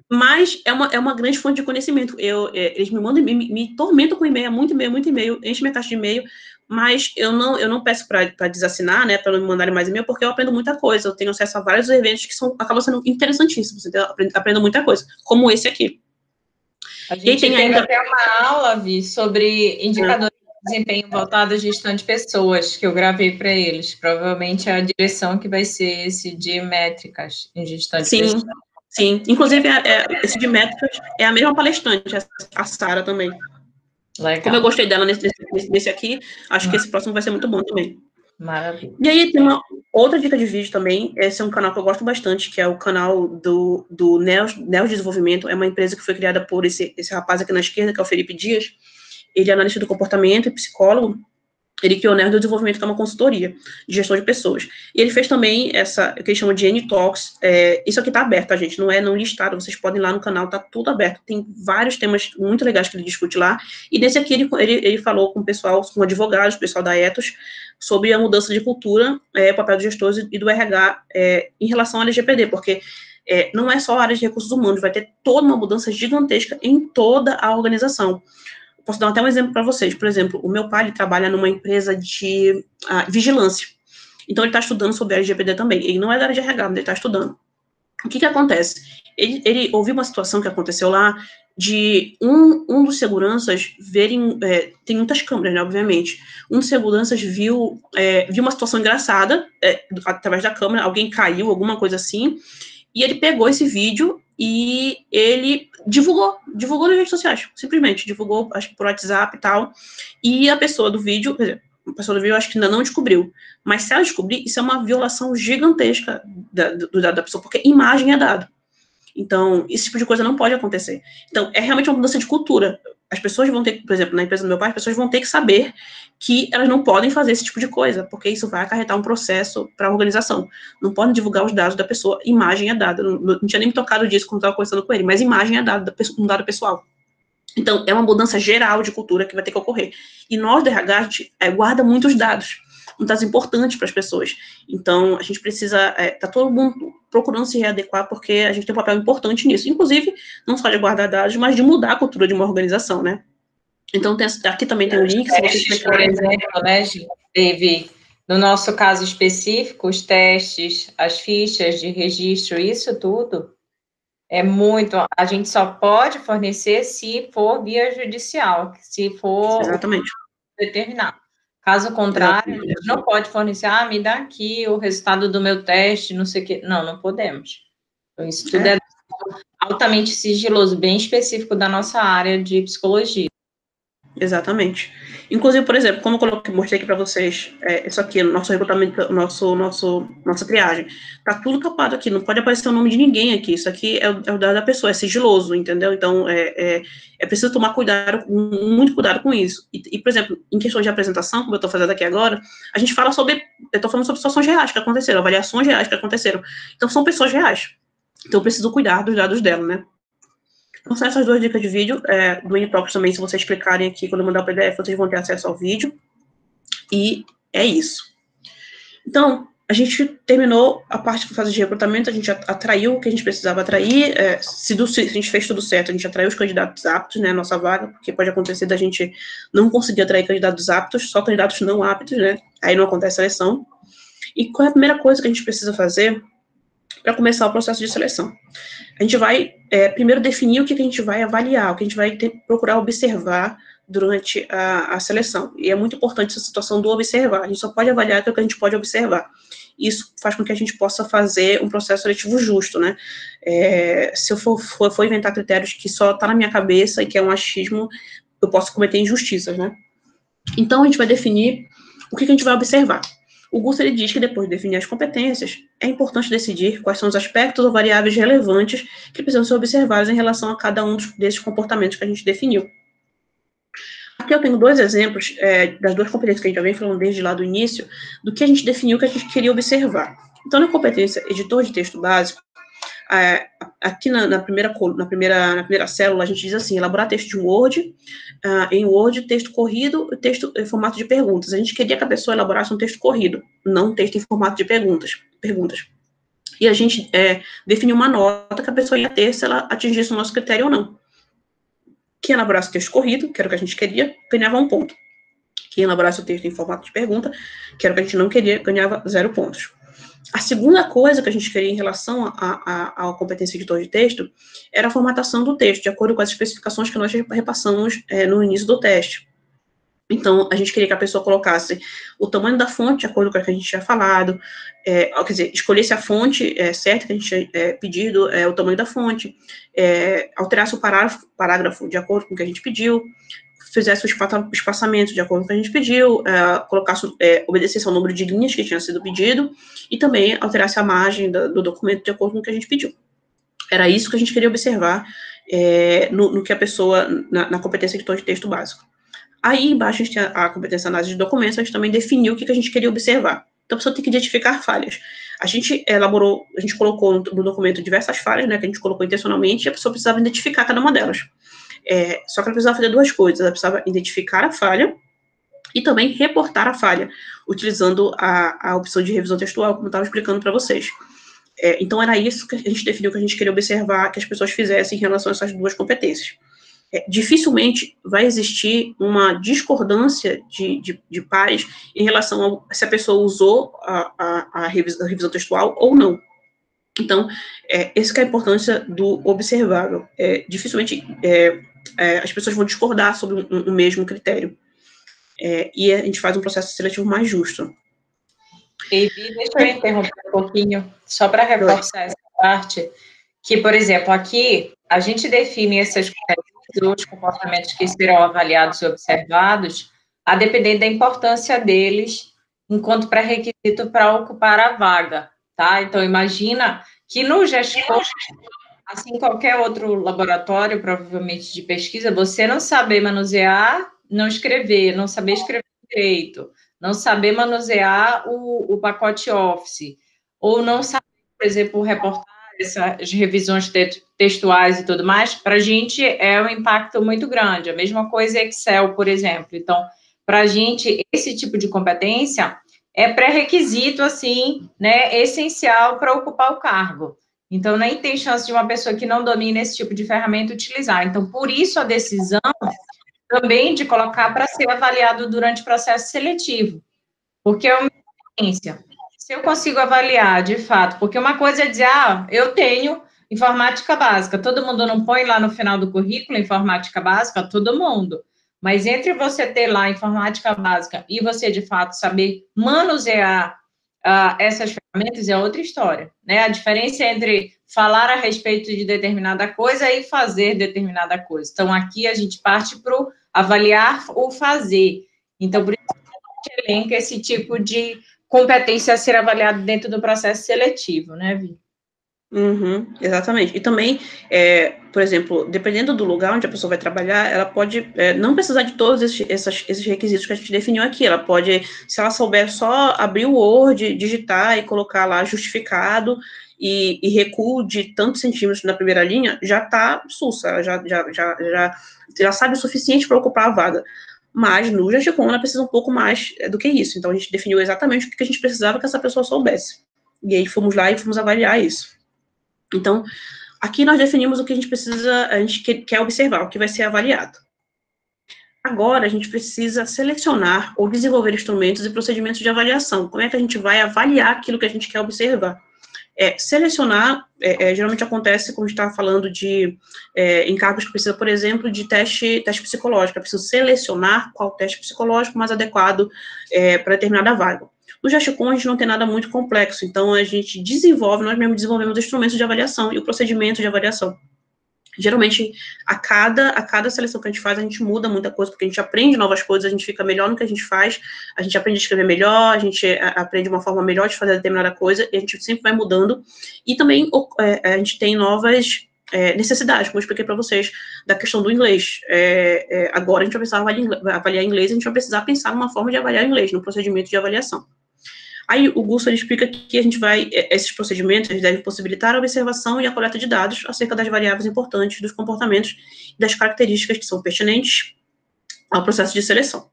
mas é uma grande fonte de conhecimento. Eles me mandam, me tormentam com e-mail, muito e-mail, enche minha caixa de e-mail, mas eu não peço para desassinar, né, para não me mandarem mais e-mail, porque eu aprendo muita coisa. Eu tenho acesso a vários eventos que acabam sendo interessantíssimos. Então, eu aprendo muita coisa, como esse aqui. A gente teve até uma aula, Vi, sobre indicadores de desempenho voltado à gestão de pessoas, que eu gravei para eles. Provavelmente a direção que vai ser esse de métricas em gestão de pessoas. Sim. Inclusive, esse de métricas é a mesma palestrante, a Sara também. Legal. Como eu gostei dela nesse aqui, acho que esse próximo vai ser muito bom também. Maravilha. E aí tem uma outra dica de vídeo também, esse é um canal que eu gosto bastante, que é o canal do Neo Desenvolvimento, é uma empresa que foi criada por esse rapaz aqui na esquerda, que é o Felipe Dias. Ele é analista do comportamento e psicólogo. Ele criou o Neo Desenvolvimento, que é uma consultoria de gestão de pessoas. E ele fez também o que ele chama de N-Talks. Isso aqui tá aberto, tá, gente? Não é não listado, vocês podem ir lá no canal, tá tudo aberto. Tem vários temas muito legais que ele discute lá. E nesse aqui ele falou com o pessoal, com advogados, o pessoal da Ethos, sobre a mudança de cultura, o papel dos gestores e do RH em relação ao LGPD, porque não é só a área de recursos humanos, vai ter toda uma mudança gigantesca em toda a organização. Posso dar até um exemplo para vocês. Por exemplo, o meu pai ele trabalha numa empresa de vigilância. Então, ele está estudando sobre a LGPD também. Ele não é da área de RH, mas ele está estudando. O que acontece? Ele ouviu uma situação que aconteceu lá de um dos seguranças verem... tem muitas câmeras, né, obviamente. Um dos seguranças viu uma situação engraçada através da câmera. Alguém caiu, alguma coisa assim. E ele pegou esse vídeo e ele divulgou nas redes sociais, simplesmente, divulgou, acho que por WhatsApp e tal, e a pessoa do vídeo, acho que ainda não descobriu, mas se ela descobrir, isso é uma violação gigantesca do dado da pessoa, porque imagem é dado. Então, esse tipo de coisa não pode acontecer. Então, é realmente uma mudança de cultura. As pessoas vão ter, por exemplo, na empresa do meu pai, as pessoas vão ter que saber que elas não podem fazer esse tipo de coisa, porque isso vai acarretar um processo para a organização. Não podem divulgar os dados da pessoa, imagem é dada. Não tinha nem me tocado disso quando estava conversando com ele, mas imagem é dada, um dado pessoal. Então, é uma mudança geral de cultura que vai ter que ocorrer. E nós, do RH, a gente guarda muitos dados importantes para as pessoas. Então, a gente precisa, tá todo mundo procurando se readequar, porque a gente tem um papel importante nisso. Inclusive, não só de guardar dados, mas de mudar a cultura de uma organização, né? Então, aqui também tem um link. Se vocês por exemplo, né, teve, no nosso caso específico, os testes, as fichas de registro, isso tudo, a gente só pode fornecer se for via judicial, se for exatamente determinado. Caso contrário, a gente não pode fornecer, me dá aqui o resultado do meu teste, não sei o quê. Não podemos. Então, isso tudo é altamente sigiloso, bem específico da nossa área de psicologia. Exatamente. Inclusive, por exemplo, como eu mostrei aqui para vocês, isso aqui, nosso recrutamento, nossa triagem, tá tudo capado aqui, não pode aparecer o nome de ninguém aqui, isso aqui é o dado da pessoa, é sigiloso, entendeu? Então, é preciso tomar muito cuidado com isso. E, por exemplo, em questões de apresentação, como eu estou fazendo aqui agora, a gente fala eu estou falando sobre situações reais que aconteceram, avaliações reais que aconteceram. Então, são pessoas reais. Então, eu preciso cuidar dos dados dela, né? Então, são essas duas dicas de vídeo, do N-Talks também, se vocês clicarem aqui, quando eu mandar o PDF, vocês vão ter acesso ao vídeo, e é isso. Então, a gente terminou a parte de fase de recrutamento, a gente atraiu o que a gente precisava atrair, se a gente fez tudo certo, a gente atraiu os candidatos aptos, né, a nossa vaga, porque pode acontecer da gente não conseguir atrair candidatos aptos, só candidatos não aptos, né, aí não acontece seleção. E qual é a primeira coisa que a gente precisa fazer para começar o processo de seleção? A gente vai primeiro definir o que a gente vai avaliar, o que a gente vai procurar observar durante a seleção. E é muito importante essa situação do observar. A gente só pode avaliar aquilo que a gente pode observar. Isso faz com que a gente possa fazer um processo seletivo justo, né? Se eu for inventar critérios que só está na minha cabeça e que é um achismo, eu posso cometer injustiças, né? Então, a gente vai definir o que a gente vai observar. O Gusto, ele diz que depois de definir as competências, é importante decidir quais são os aspectos ou variáveis relevantes que precisam ser observados em relação a cada um desses comportamentos que a gente definiu. Aqui eu tenho dois exemplos das duas competências que a gente já vem falando desde lá do início, do que a gente definiu que a gente queria observar. Então, na competência editor de texto básico, aqui na primeira célula, a gente diz assim, elaborar texto de Word, em Word, texto corrido, texto em formato de perguntas. A gente queria que a pessoa elaborasse um texto corrido, não um texto em formato de perguntas. E a gente definiu uma nota que a pessoa ia ter se ela atingisse o nosso critério ou não. Quem elaborasse o texto corrido, que era o que a gente queria, ganhava 1 ponto. Quem elaborasse o texto em formato de pergunta, que era o que a gente não queria, ganhava 0 pontos. A segunda coisa que a gente queria em relação à competência editor de texto era a formatação do texto, de acordo com as especificações que nós repassamos no início do teste. Então, a gente queria que a pessoa colocasse o tamanho da fonte, de acordo com o que a gente tinha falado, quer dizer, escolhesse a fonte certa que a gente tinha pedido, o tamanho da fonte, alterasse o parágrafo de acordo com o que a gente pediu, fizesse o espaçamento de acordo com o que a gente pediu, obedecesse ao número de linhas que tinha sido pedido, e também alterasse a margem do documento de acordo com o que a gente pediu. Era isso que a gente queria observar no que a pessoa, na competência de tom de texto básico. Aí, embaixo, a gente tem a competência análise de documentos, a gente também definiu o que a gente queria observar. Então, a pessoa tem que identificar falhas. A gente colocou no documento diversas falhas, né, que a gente colocou intencionalmente, e a pessoa precisava identificar cada uma delas. Só que ela precisava fazer duas coisas, ela precisava identificar a falha e também reportar a falha, utilizando a opção de revisão textual, como eu estava explicando para vocês. Então, era isso que a gente definiu que a gente queria observar que as pessoas fizessem em relação a essas duas competências. Dificilmente vai existir uma discordância de pares em relação a se a pessoa usou a revisão textual ou não. Então, essa que é a importância do observável. Dificilmente as pessoas vão discordar sobre um mesmo critério. E a gente faz um processo seletivo mais justo. E deixa eu interromper um pouquinho, só para reforçar essa parte, que, por exemplo, aqui a gente define essas os comportamentos que serão avaliados e observados, a depender da importância deles enquanto pré-requisito para ocupar a vaga, tá? Então, imagina que no GESCOM, assim, qualquer outro laboratório, provavelmente de pesquisa, você não saber manusear, não saber escrever direito, não saber manusear o pacote Office, ou não saber, por exemplo, reportar essas revisões textuais e tudo mais, para a gente é um impacto muito grande. A mesma coisa Excel, por exemplo. Então, para a gente, esse tipo de competência é pré-requisito, assim, né, essencial para ocupar o cargo. Então, nem tem chance de uma pessoa que não domina esse tipo de ferramenta utilizar. Então, por isso a decisão também de colocar para ser avaliado durante o processo seletivo, porque é uma experiência. Se eu consigo avaliar, de fato, porque uma coisa é dizer, eu tenho informática básica, todo mundo não põe lá no final do currículo informática básica? Todo mundo. Mas entre você ter lá informática básica e você, de fato, saber manusear essas ferramentas é outra história, né? A diferença entre falar a respeito de determinada coisa e fazer determinada coisa. Então, aqui a gente parte para o avaliar o fazer. Então, por isso que a gente elenca esse tipo de competência a ser avaliada dentro do processo seletivo, né, Vi? Exatamente. E também, por exemplo, dependendo do lugar onde a pessoa vai trabalhar, ela pode não precisar de todos esses requisitos que a gente definiu aqui. Ela pode, se ela souber só abrir o Word, digitar e colocar lá justificado e recuo de tantos centímetros na primeira linha, já está sussa, ela já sabe o suficiente para ocupar a vaga. Mas no GESCOM ela precisa um pouco mais do que isso. Então a gente definiu exatamente o que a gente precisava que essa pessoa soubesse. E aí fomos lá e fomos avaliar isso. Então, aqui nós definimos o que a gente quer observar, o que vai ser avaliado. Agora, a gente precisa selecionar ou desenvolver instrumentos e procedimentos de avaliação. Como é que a gente vai avaliar aquilo que a gente quer observar? Selecionar, geralmente acontece quando a gente está falando de encargos que precisa, por exemplo, de teste psicológico. É preciso selecionar qual teste psicológico mais adequado para determinada vaga. No GESCOM, a gente não tem nada muito complexo, então a gente nós mesmos desenvolvemos instrumentos de avaliação e o procedimento de avaliação. Geralmente, a cada seleção que a gente muda muita coisa, porque a gente aprende novas coisas, a gente fica melhor no que a gente faz, a gente aprende a escrever melhor, a gente aprende uma forma melhor de fazer determinada coisa, e a gente sempre vai mudando. E também a gente tem novas necessidades, como eu expliquei para vocês, da questão do inglês. Agora a gente vai precisar avaliar inglês, a gente vai precisar pensar numa forma de avaliar inglês, no procedimento de avaliação. Aí o Gusto explica que a gente esses procedimentos eles devem possibilitar a observação e a coleta de dados acerca das variáveis importantes dos comportamentos e das características que são pertinentes ao processo de seleção.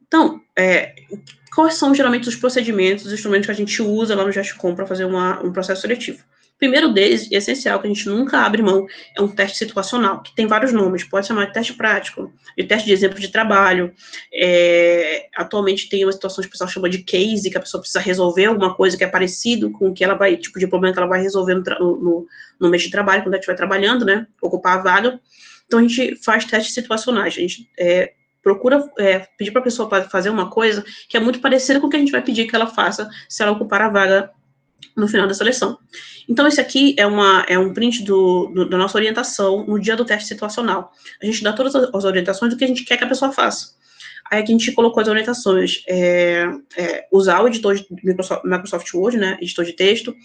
Então, quais são geralmente os procedimentos, os instrumentos que a gente usa lá no GESCOM para fazer um processo seletivo? O primeiro deles, e essencial, que a gente nunca abre mão, é um teste situacional, que tem vários nomes, pode chamar de teste prático, de teste de exemplo de trabalho. Atualmente tem uma situação que o pessoal chama de case, que a pessoa precisa resolver alguma coisa que é parecido com o que ela vai, tipo de problema que ela vai resolver no mês de trabalho, quando ela estiver trabalhando, né, ocupar a vaga. Então, a gente faz testes situacionais. A gente, procura pedir para a pessoa fazer uma coisa que é muito parecida com o que a gente vai pedir que ela faça se ela ocupar a vaga no final da seleção. Então, esse aqui é um print da nossa orientação no dia do teste situacional. A gente dá todas as orientações do que a gente quer que a pessoa faça. Aí aqui a gente colocou as orientações, usar o editor de Microsoft Word, né, editor de texto.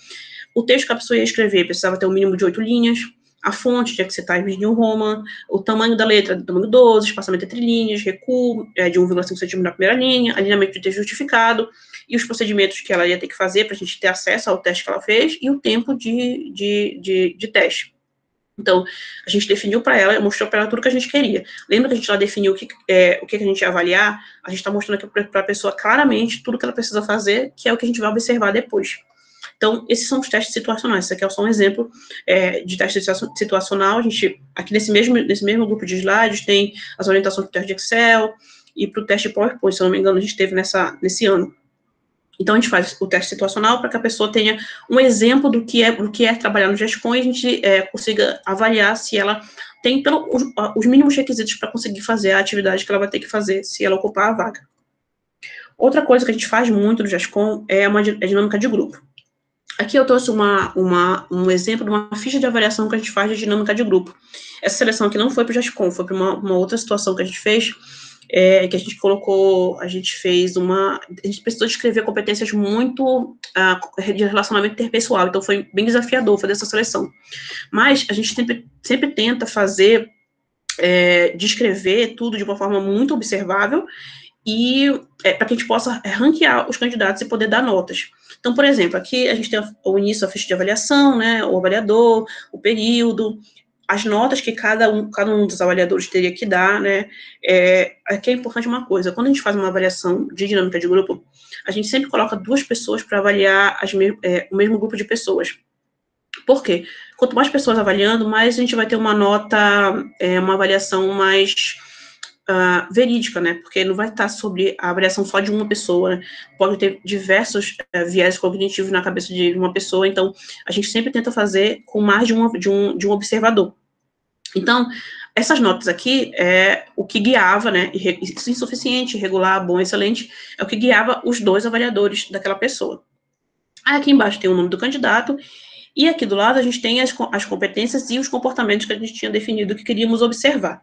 O texto que a pessoa ia escrever precisava ter um mínimo de 8 linhas, a fonte tinha que ser Times New Roman, o tamanho da letra do tamanho 12, espaçamento entre linhas, recuo de 1,5 cm na primeira linha, alinhamento de texto justificado, e os procedimentos que ela ia ter que fazer para a gente ter acesso ao teste que ela fez, e o tempo de teste. Então, a gente definiu para ela, mostrou para ela tudo que a gente queria. Lembra que a gente lá definiu o que a gente ia avaliar? A gente está mostrando aqui para a pessoa claramente tudo que ela precisa fazer, que é o que a gente vai observar depois. Então, esses são os testes situacionais. Esse aqui é só um exemplo de teste situacional. A gente, aqui nesse mesmo grupo de slides, tem as orientações para o teste de Excel e para o teste de PowerPoint, se eu não me engano, a gente teve nesse ano. Então, a gente faz o teste situacional para que a pessoa tenha um exemplo do que é trabalhar no GESCOM e a gente consiga avaliar se ela tem os mínimos requisitos para conseguir fazer a atividade que ela vai ter que fazer se ela ocupar a vaga. Outra coisa que a gente faz muito no GESCOM é a dinâmica de grupo. Aqui eu trouxe um exemplo de uma ficha de avaliação que a gente faz de dinâmica de grupo. Essa seleção aqui não foi para o GESCOM, foi para uma outra situação que a gente fez, que a gente colocou, a gente precisou descrever competências muito de relacionamento interpessoal, então foi bem desafiador fazer essa seleção. Mas a gente sempre tenta descrever tudo de uma forma muito observável e para que a gente possa ranquear os candidatos e poder dar notas. Então, por exemplo, aqui a gente tem o início, a ficha de avaliação, né, o avaliador, o período, as notas que cada um dos avaliadores teria que dar, né, aqui é importante uma coisa, quando a gente faz uma avaliação de dinâmica de grupo, a gente sempre coloca 2 pessoas para avaliar o mesmo grupo de pessoas. Por quê? Quanto mais pessoas avaliando, mais a gente vai ter uma nota, uma avaliação mais verídica, né, porque não vai estar sobre a avaliação só de uma pessoa, né? Pode ter diversos viés cognitivos na cabeça de uma pessoa, então a gente sempre tenta fazer com mais de um observador. Então, essas notas aqui é o que guiava, né, insuficiente, irregular, bom, excelente, é o que guiava os 2 avaliadores daquela pessoa. Aí aqui embaixo tem o nome do candidato, e aqui do lado a gente tem as competências e os comportamentos que a gente tinha definido que queríamos observar.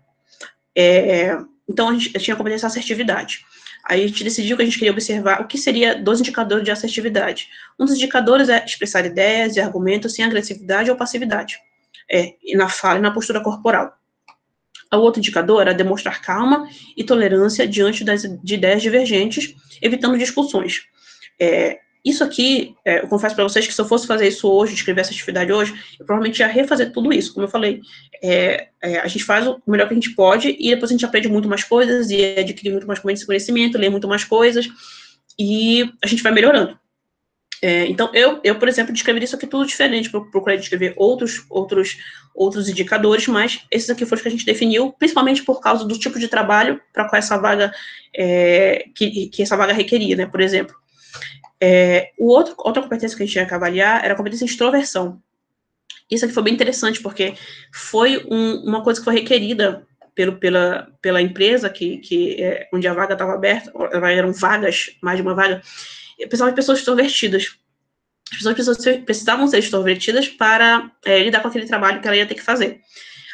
Então, a gente tinha a competência de assertividade. Aí a gente decidiu que a gente queria observar o que seria 2 indicadores de assertividade. Um dos indicadores é expressar ideias e argumentos sem agressividade ou passividade, e na fala e na postura corporal. O outro indicador era demonstrar calma e tolerância diante de ideias divergentes, evitando discussões. Isso aqui, eu confesso para vocês que se eu fosse fazer isso hoje, escrever essa atividade hoje, eu provavelmente ia refazer tudo isso, como eu falei. A gente faz o melhor que a gente pode e depois a gente aprende muito mais coisas e adquire muito mais conhecimento, lê muito mais coisas e a gente vai melhorando. Então, eu, por exemplo, descrevi isso aqui tudo diferente, procurei descrever outros indicadores, mas esses aqui foram os que a gente definiu, principalmente por causa do tipo de trabalho para qual essa vaga, que essa vaga requeria, né, por exemplo. Outra competência que a gente tinha que avaliar era a competência de extroversão. Isso aqui foi bem interessante, porque foi uma coisa que foi requerida pela empresa, onde a vaga estava aberta, eram vagas, mais de uma vaga, precisava de pessoas extrovertidas. As pessoas precisavam ser extrovertidas para lidar com aquele trabalho que ela ia ter que fazer.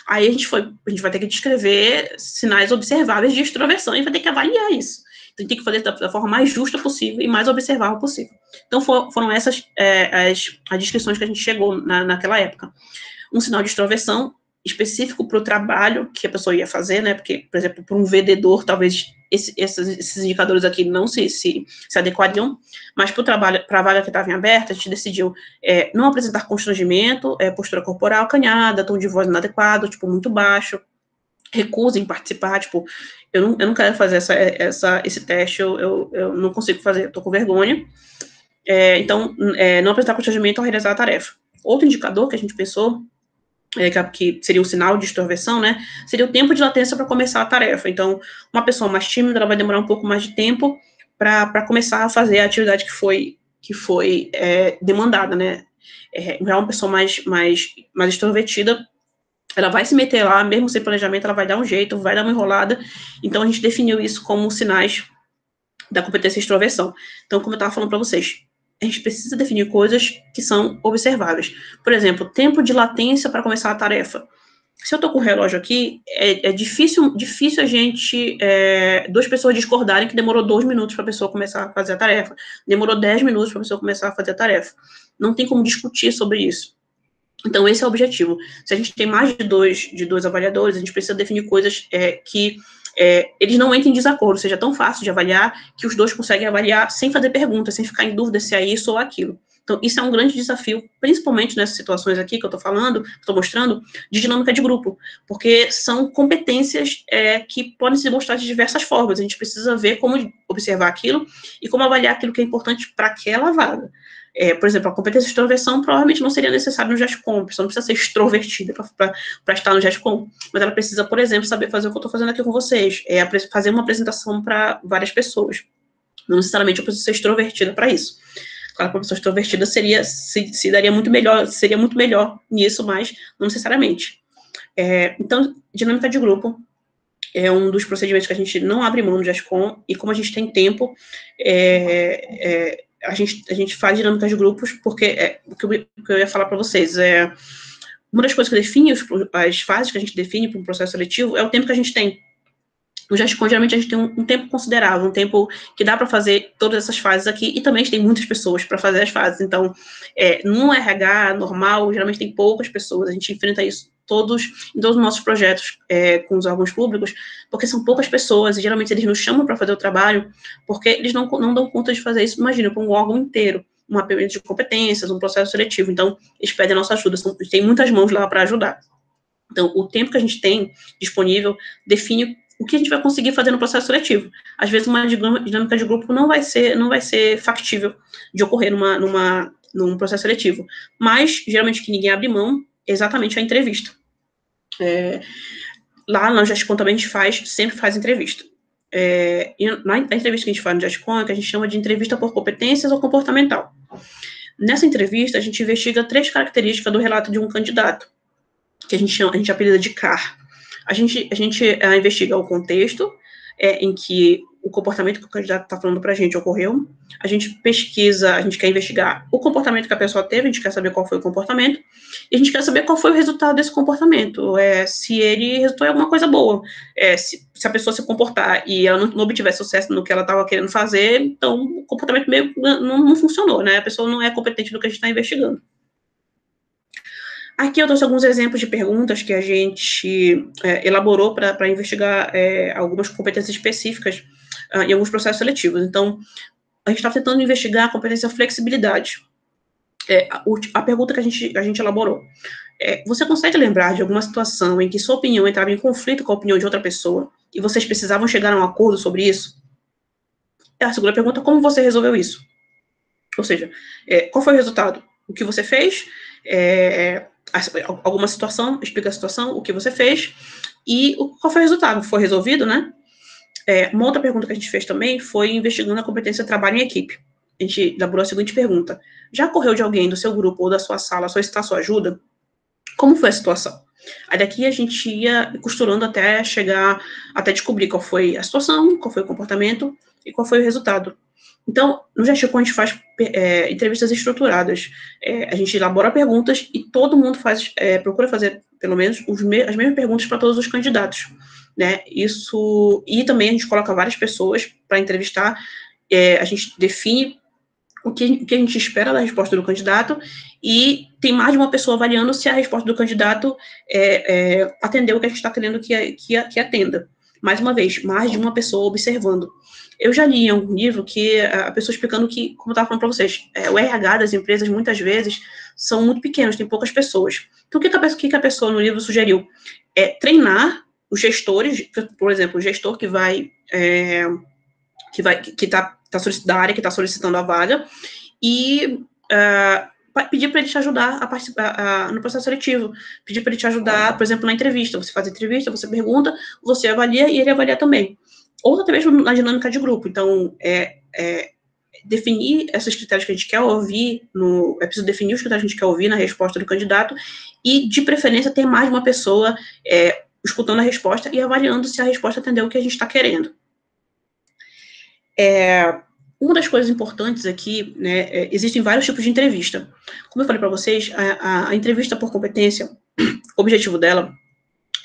Aí a gente vai ter que descrever sinais observáveis de extroversão e vai ter que avaliar isso. Então, a gente tem que fazer da forma mais justa possível e mais observável possível. Então, foram essas as descrições que a gente chegou naquela época. Um sinal de extroversão específico para o trabalho que a pessoa ia fazer, né? Porque, por exemplo, para um vendedor, talvez esses indicadores aqui não se adequariam, mas para o trabalho, para a vaga que estava em aberta, a gente decidiu não apresentar constrangimento, postura corporal acanhada, tom de voz inadequado, tipo, muito baixo, recusa em participar, tipo, eu não quero fazer esse teste, eu não consigo fazer, eu tô com vergonha. Então, não apresentar constrangimento ao realizar a tarefa. Outro indicador que a gente pensou, que seria o sinal de extroversão, né, seria o tempo de latência para começar a tarefa. Então, uma pessoa mais tímida, ela vai demorar um pouco mais de tempo para começar a fazer a atividade que foi demandada, né. Já uma pessoa mais extrovertida, ela vai se meter lá, mesmo sem planejamento, ela vai dar um jeito, vai dar uma enrolada. Então, a gente definiu isso como sinais da competência e extroversão. Então, como eu estava falando para vocês, a gente precisa definir coisas que são observáveis. Por exemplo, tempo de latência para começar a tarefa. Se eu estou com o relógio aqui, é difícil a gente, duas pessoas discordarem que demorou 2 minutos para a pessoa começar a fazer a tarefa, demorou 10 minutos para a pessoa começar a fazer a tarefa. Não tem como discutir sobre isso. Então, esse é o objetivo. Se a gente tem mais de dois avaliadores, a gente precisa definir coisas que eles não entrem em desacordo, seja tão fácil de avaliar, que os dois conseguem avaliar sem fazer perguntas, sem ficar em dúvida se é isso ou aquilo. Então, isso é um grande desafio, principalmente nessas situações aqui que eu estou falando, que estou mostrando, de dinâmica de grupo, porque são competências que podem se demonstrar de diversas formas. A gente precisa ver como observar aquilo e como avaliar aquilo que é importante para aquela vaga. Por exemplo, a competência de extroversão provavelmente não seria necessária no GESCOM, a pessoa não precisa ser extrovertida para estar no GESCOM, mas ela precisa, por exemplo, saber fazer o que eu estou fazendo aqui com vocês, fazer uma apresentação para várias pessoas. Não necessariamente eu preciso ser extrovertida para isso. Claro que uma pessoa extrovertida se daria muito melhor, seria muito melhor nisso, mas não necessariamente. Então, dinâmica de grupo é um dos procedimentos que a gente não abre mão no GESCOM, e como a gente tem tempo, a gente faz dinâmicas de grupos, porque o que eu ia falar para vocês uma das coisas que define as fases que a gente define para um processo seletivo é o tempo que a gente tem. No GESCOM, geralmente, a gente tem um tempo considerável, um tempo que dá para fazer todas essas fases aqui, e também a gente tem muitas pessoas para fazer as fases. Então, no RH normal, geralmente tem poucas pessoas, a gente enfrenta isso em todos os nossos projetos com os órgãos públicos, porque são poucas pessoas, e geralmente eles nos chamam para fazer o trabalho, porque eles não dão conta de fazer isso, imagina, com um órgão inteiro, um mapeamento de competências, um processo seletivo. Então, eles pedem a nossa ajuda, tem muitas mãos lá para ajudar. Então, o tempo que a gente tem disponível define o que a gente vai conseguir fazer no processo seletivo. Às vezes, uma dinâmica de grupo não vai ser factível de ocorrer num processo seletivo, mas, geralmente, que ninguém abre mão, é exatamente a entrevista. Lá no GESCOM também a gente sempre faz entrevista. E na entrevista que a gente faz no GESCOM, é que a gente chama de entrevista por competências ou comportamental. Nessa entrevista, a gente investiga 3 características do relato de um candidato, que a gente apelida de CAR. A gente investiga o contexto em que o comportamento que o candidato está falando para a gente ocorreu, a gente pesquisa, a gente quer investigar o comportamento que a pessoa teve, a gente quer saber qual foi o comportamento, e a gente quer saber qual foi o resultado desse comportamento, se ele resultou em alguma coisa boa, se a pessoa se comportar e ela não obtiver sucesso no que ela estava querendo fazer, então o comportamento meio não funcionou, né? A pessoa não é competente no que a gente está investigando. Aqui eu trouxe alguns exemplos de perguntas que a gente elaborou para investigar algumas competências específicas em alguns processos seletivos. Então, a gente está tentando investigar a competência flexibilidade. A pergunta que a gente elaborou. Você consegue lembrar de alguma situação em que sua opinião entrava em conflito com a opinião de outra pessoa e vocês precisavam chegar a um acordo sobre isso? A segunda pergunta, como você resolveu isso? Ou seja, qual foi o resultado? O que você fez? Alguma situação, explica a situação, o que você fez e qual foi o resultado. Foi resolvido, né? Uma outra pergunta que a gente fez também foi investigando a competência de trabalho em equipe. A gente elaborou a seguinte pergunta: já ocorreu de alguém do seu grupo ou da sua sala solicitar sua ajuda? Como foi a situação? Aí daqui a gente ia costurando até descobrir qual foi a situação, qual foi o comportamento e qual foi o resultado. Então, no GESCOM a gente faz entrevistas estruturadas. A gente elabora perguntas e todo mundo procura fazer, pelo menos, as mesmas perguntas para todos os candidatos, né? E também a gente coloca várias pessoas para entrevistar. A gente define o que a gente espera da resposta do candidato e tem mais de uma pessoa avaliando se a resposta do candidato atendeu o que a gente está querendo que atenda. Mais uma vez, mais de uma pessoa observando. Eu já li em algum livro que a pessoa explicando que, como eu estava falando para vocês, o RH das empresas, muitas vezes, são muito pequenos, tem poucas pessoas. Então, o que a pessoa no livro sugeriu? Treinar os gestores, por exemplo, o gestor que está da área que está solicitando a vaga, e pedir para ele te ajudar a participar no processo seletivo, pedir para ele te ajudar, por exemplo, na entrevista. Você faz a entrevista, você pergunta, você avalia e ele avalia também. Ou até mesmo na dinâmica de grupo. Então, definir esses critérios que a gente quer ouvir, é preciso definir os critérios que a gente quer ouvir na resposta do candidato, e, de preferência, ter mais de uma pessoa escutando a resposta e avaliando se a resposta atendeu o que a gente está querendo. Uma das coisas importantes aqui, né, existem vários tipos de entrevista. Como eu falei para vocês, a entrevista por competência, o objetivo dela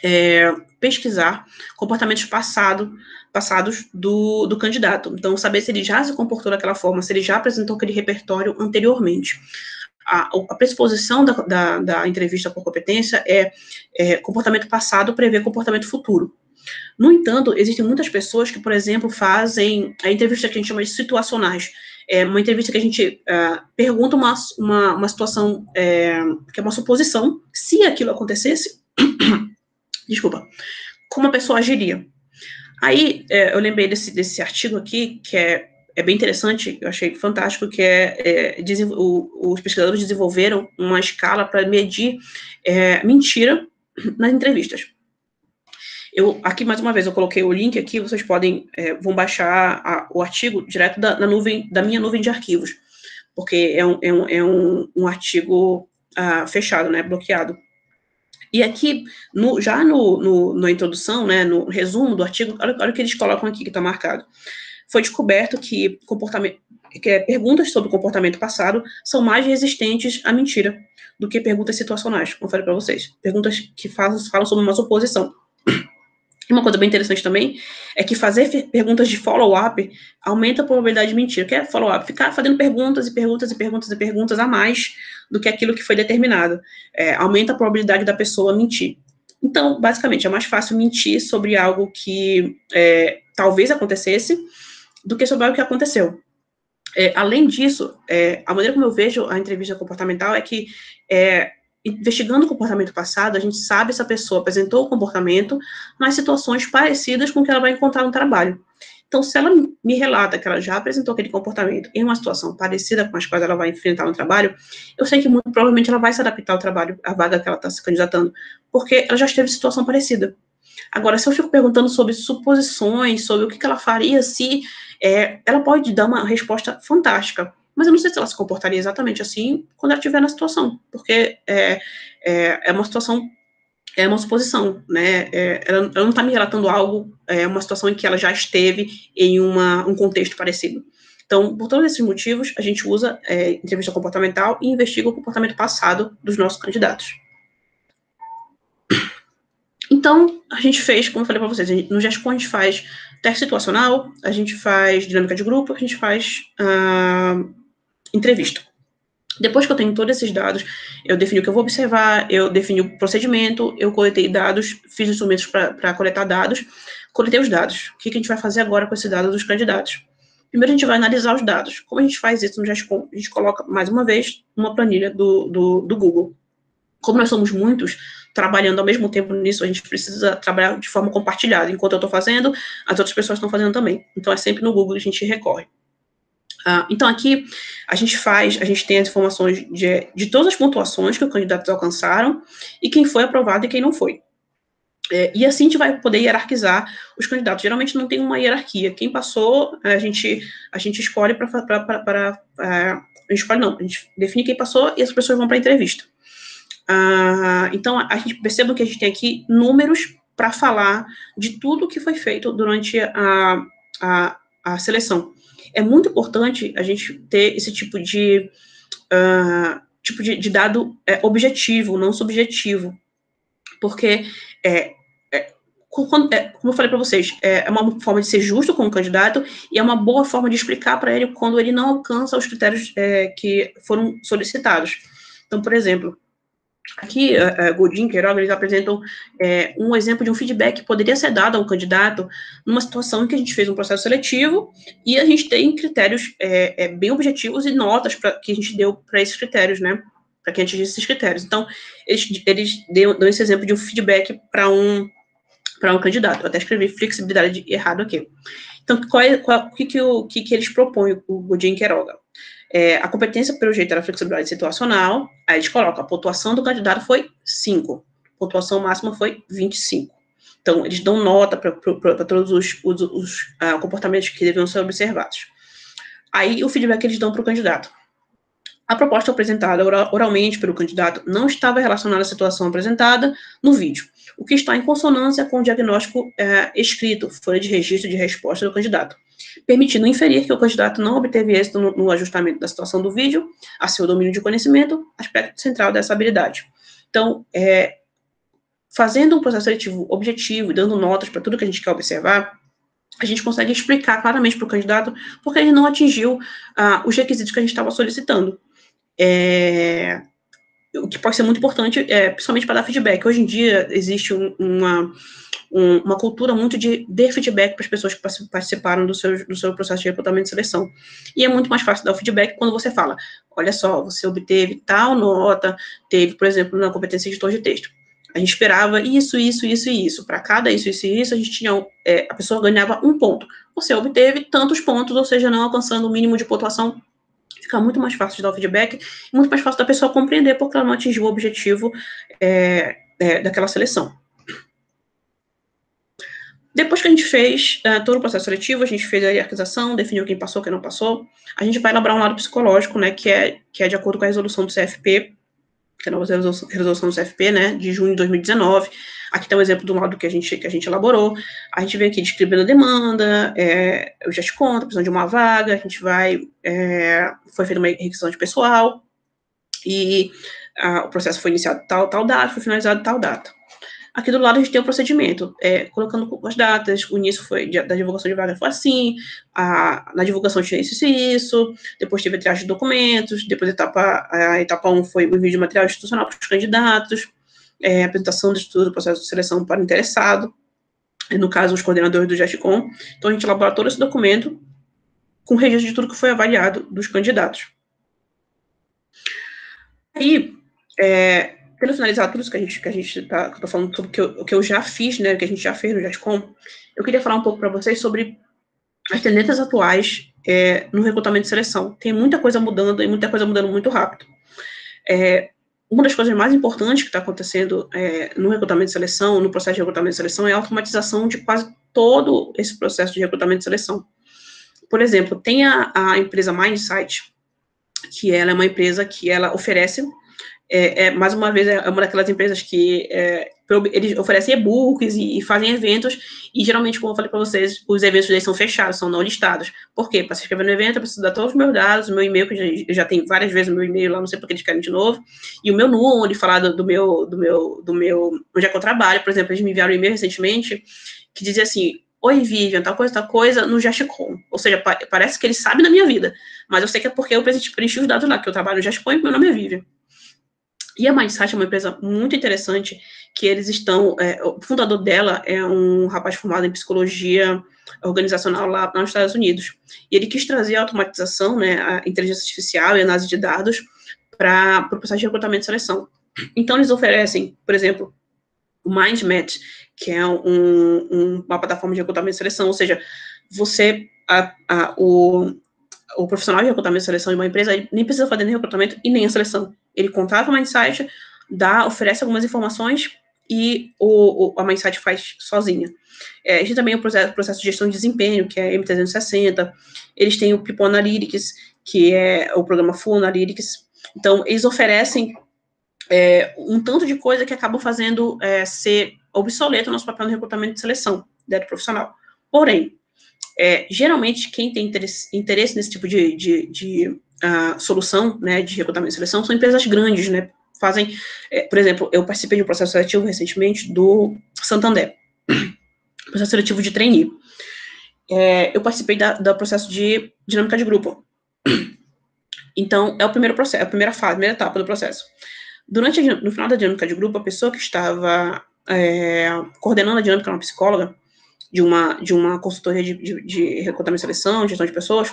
é pesquisar comportamentos passados do candidato. Então, saber se ele já se comportou daquela forma, se ele já apresentou aquele repertório anteriormente. A pressuposição da entrevista por competência é comportamento passado prevê comportamento futuro. No entanto, existem muitas pessoas que, por exemplo, fazem a entrevista que a gente chama de situacionais. É uma entrevista que a gente pergunta uma situação, que é uma suposição, se aquilo acontecesse, desculpa, como a pessoa agiria. Aí, eu lembrei desse artigo aqui, que é bem interessante, eu achei fantástico, que os pesquisadores desenvolveram uma escala para medir mentira nas entrevistas. Aqui, mais uma vez, eu coloquei o link aqui, vocês vão baixar o artigo direto da minha nuvem de arquivos, porque é um artigo fechado, né, bloqueado. E aqui, já na introdução, né, no resumo do artigo, olha o que eles colocam aqui, que está marcado. Foi descoberto que perguntas sobre comportamento passado são mais resistentes à mentira do que perguntas situacionais, como eu falei para vocês. Perguntas que falam sobre uma suposição. E uma coisa bem interessante também é que fazer perguntas de follow-up aumenta a probabilidade de mentira. O que é follow-up? Ficar fazendo perguntas e perguntas e perguntas e perguntas a mais do que aquilo que foi determinado. Aumenta a probabilidade da pessoa mentir. Então, basicamente, é mais fácil mentir sobre algo que talvez acontecesse do que sobre algo que aconteceu. Além disso, a maneira como eu vejo a entrevista comportamental é que investigando o comportamento passado, a gente sabe se a pessoa apresentou o comportamento nas situações parecidas com o que ela vai encontrar no trabalho. Então, se ela me relata que ela já apresentou aquele comportamento em uma situação parecida com as quais ela vai enfrentar no trabalho, eu sei que muito provavelmente ela vai se adaptar ao trabalho, à vaga que ela está se candidatando, porque ela já esteve em situação parecida. Agora, se eu fico perguntando sobre suposições, sobre o que ela faria se... ela pode dar uma resposta fantástica, mas eu não sei se ela se comportaria exatamente assim quando ela estiver na situação, porque é uma situação, é uma suposição, né? Ela não está me relatando algo, uma situação em que ela já esteve em um contexto parecido. Então, por todos esses motivos, a gente usa entrevista comportamental e investiga o comportamento passado dos nossos candidatos. Então, a gente fez, como eu falei para vocês, no GESCOM a gente faz teste situacional, a gente faz dinâmica de grupo, a gente faz entrevista. Depois que eu tenho todos esses dados, eu defini o que eu vou observar, eu defini o procedimento, eu coletei dados, fiz instrumentos para coletar dados, coletei os dados. O que a gente vai fazer agora com esses dados dos candidatos? Primeiro, a gente vai analisar os dados. Como a gente faz isso no GESCOM? A gente coloca, mais uma vez, uma planilha do Google. Como nós somos muitos trabalhando ao mesmo tempo nisso, a gente precisa trabalhar de forma compartilhada. Enquanto eu estou fazendo, as outras pessoas estão fazendo também. Então, é sempre no Google que a gente recorre. Então, aqui, a gente tem as informações de todas as pontuações que os candidatos alcançaram e quem foi aprovado e quem não foi. E assim a gente vai poder hierarquizar os candidatos. Geralmente não tem uma hierarquia. Quem passou, a gente escolhe a gente define quem passou e as pessoas vão para a entrevista. Então, a gente percebe que a gente tem aqui números para falar de tudo que foi feito durante a seleção. É muito importante a gente ter esse tipo de dado objetivo, não subjetivo, porque, como eu falei para vocês, é uma forma de ser justo com o candidato e é uma boa forma de explicar para ele quando ele não alcança os critérios que foram solicitados. Então, por exemplo, aqui, Godin e Queiroga, eles apresentam um exemplo de um feedback que poderia ser dado ao candidato numa situação em que a gente fez um processo seletivo e a gente tem critérios bem objetivos e notas que a gente deu para esses critérios, né? Para que a gente atingisse esses critérios. Então, eles dão esse exemplo de um feedback para um candidato. Eu até escrevi flexibilidade errado aqui. Então, o que eles propõem, o Godin e Queiroga? A competência, pelo jeito, era flexibilidade situacional, aí eles colocam, a pontuação do candidato foi 5, a pontuação máxima foi 25. Então, eles dão nota para todos os comportamentos que deveriam ser observados. Aí o feedback que eles dão para o candidato. A proposta apresentada oralmente pelo candidato não estava relacionada à situação apresentada no vídeo, o que está em consonância com o diagnóstico escrito, folha de registro de resposta do candidato, permitindo inferir que o candidato não obteve êxito no ajustamento da situação do vídeo a seu domínio de conhecimento, aspecto central dessa habilidade. Então, fazendo um processo seletivo objetivo e dando notas para tudo que a gente quer observar, a gente consegue explicar claramente para o candidato porque ele não atingiu os requisitos que a gente estava solicitando. O que pode ser muito importante, principalmente para dar feedback. Hoje em dia, existe uma cultura muito de dar feedback para as pessoas que participaram do seu processo de recrutamento e seleção. E é muito mais fácil dar o feedback quando você fala, olha só, você obteve tal nota, teve, por exemplo, na competência de editor de texto. A gente esperava isso, isso, isso e isso. Para cada isso, isso e isso, a gente tinha, a pessoa ganhava 1 ponto. Você obteve tantos pontos, ou seja, não alcançando o mínimo de pontuação. Fica muito mais fácil de dar o feedback, muito mais fácil da pessoa compreender porque ela não atingiu o objetivo daquela seleção. Depois que a gente fez todo o processo seletivo, a gente fez a hierarquização, definiu quem passou, quem não passou, a gente vai elaborar um lado psicológico, né, que é de acordo com a resolução do CFP, que é a nova resolução do CFP, né, de junho de 2019. Aqui tem um exemplo do lado que a gente elaborou. A gente vem aqui descrevendo a demanda, o geste conta, precisando de uma vaga, a gente vai, foi feita uma requisição de pessoal, e o processo foi iniciado tal data, foi finalizado tal data. Aqui do lado a gente tem o procedimento, colocando as datas, o início foi da divulgação de vaga foi assim, na divulgação tinha isso e isso, depois teve a triagem de documentos, depois a etapa 1 foi o envio de material institucional para os candidatos, apresentação de estudo do processo de seleção para o interessado, no caso, os coordenadores do GESTCOM. Então, a gente elabora todo esse documento com registro de tudo que foi avaliado dos candidatos. Aí, tendo finalizado tudo isso que a gente tá falando sobre o que eu já fiz, né, que a gente já fez no GESTCOM, eu queria falar um pouco para vocês sobre as tendências atuais no recrutamento e seleção. Tem muita coisa mudando, e muita coisa mudando muito rápido. Uma das coisas mais importantes que está acontecendo no recrutamento e seleção, no processo de recrutamento e seleção, é a automatização de quase todo esse processo de recrutamento e seleção. Por exemplo, tem a empresa Mindsight, que ela é uma empresa que ela oferece, mais uma vez, é uma daquelas empresas que eles oferecem e-books e fazem eventos, e geralmente, como eu falei para vocês, os eventos deles são fechados, são não listados. Por quê? Para se inscrever no evento, eu preciso dar todos os meus dados, o meu e-mail, que eu já tenho várias vezes o meu e-mail lá, não sei porque eles querem de novo, e o meu número, falar do meu, onde é que eu trabalho. Por exemplo, eles me enviaram um e-mail recentemente, que dizia assim, oi, Vivian, tal coisa, no GESTCOM. Ou seja, parece que eles sabem da minha vida, mas eu sei que é porque eu preenchi os dados lá, que eu trabalho no GESTCOM e meu nome é Vivian. E a Mindsight é uma empresa muito interessante, que eles estão, o fundador dela é um rapaz formado em psicologia organizacional lá nos Estados Unidos, e ele quis trazer a automatização, né, a inteligência artificial e análise de dados para o processo de recrutamento e seleção. Então, eles oferecem, por exemplo, o MindMatch, que é uma plataforma de recrutamento e seleção, ou seja, o profissional de recrutamento e seleção de uma empresa, ele nem precisa fazer nem recrutamento e nem a seleção. Ele contrata o Mindsight, oferece algumas informações e a Mindsight faz sozinha. Existe também o processo de gestão de desempenho, que é M360. Eles têm o People Analytics, que é o programa Full Analytics. Então, eles oferecem um tanto de coisa que acabam fazendo ser obsoleto o nosso papel no recrutamento e seleção do profissional. Porém, geralmente, quem tem interesse nesse tipo de solução, né, de recrutamento e seleção, são empresas grandes, né, fazem, por exemplo, eu participei de um processo seletivo recentemente do Santander, processo seletivo de trainee. Eu participei do processo de dinâmica de grupo. Então, é o primeiro processo, a primeira fase, a primeira etapa do processo. No final da dinâmica de grupo, a pessoa que estava coordenando a dinâmica, uma psicóloga, de uma consultoria de recrutamento e seleção, gestão de pessoas,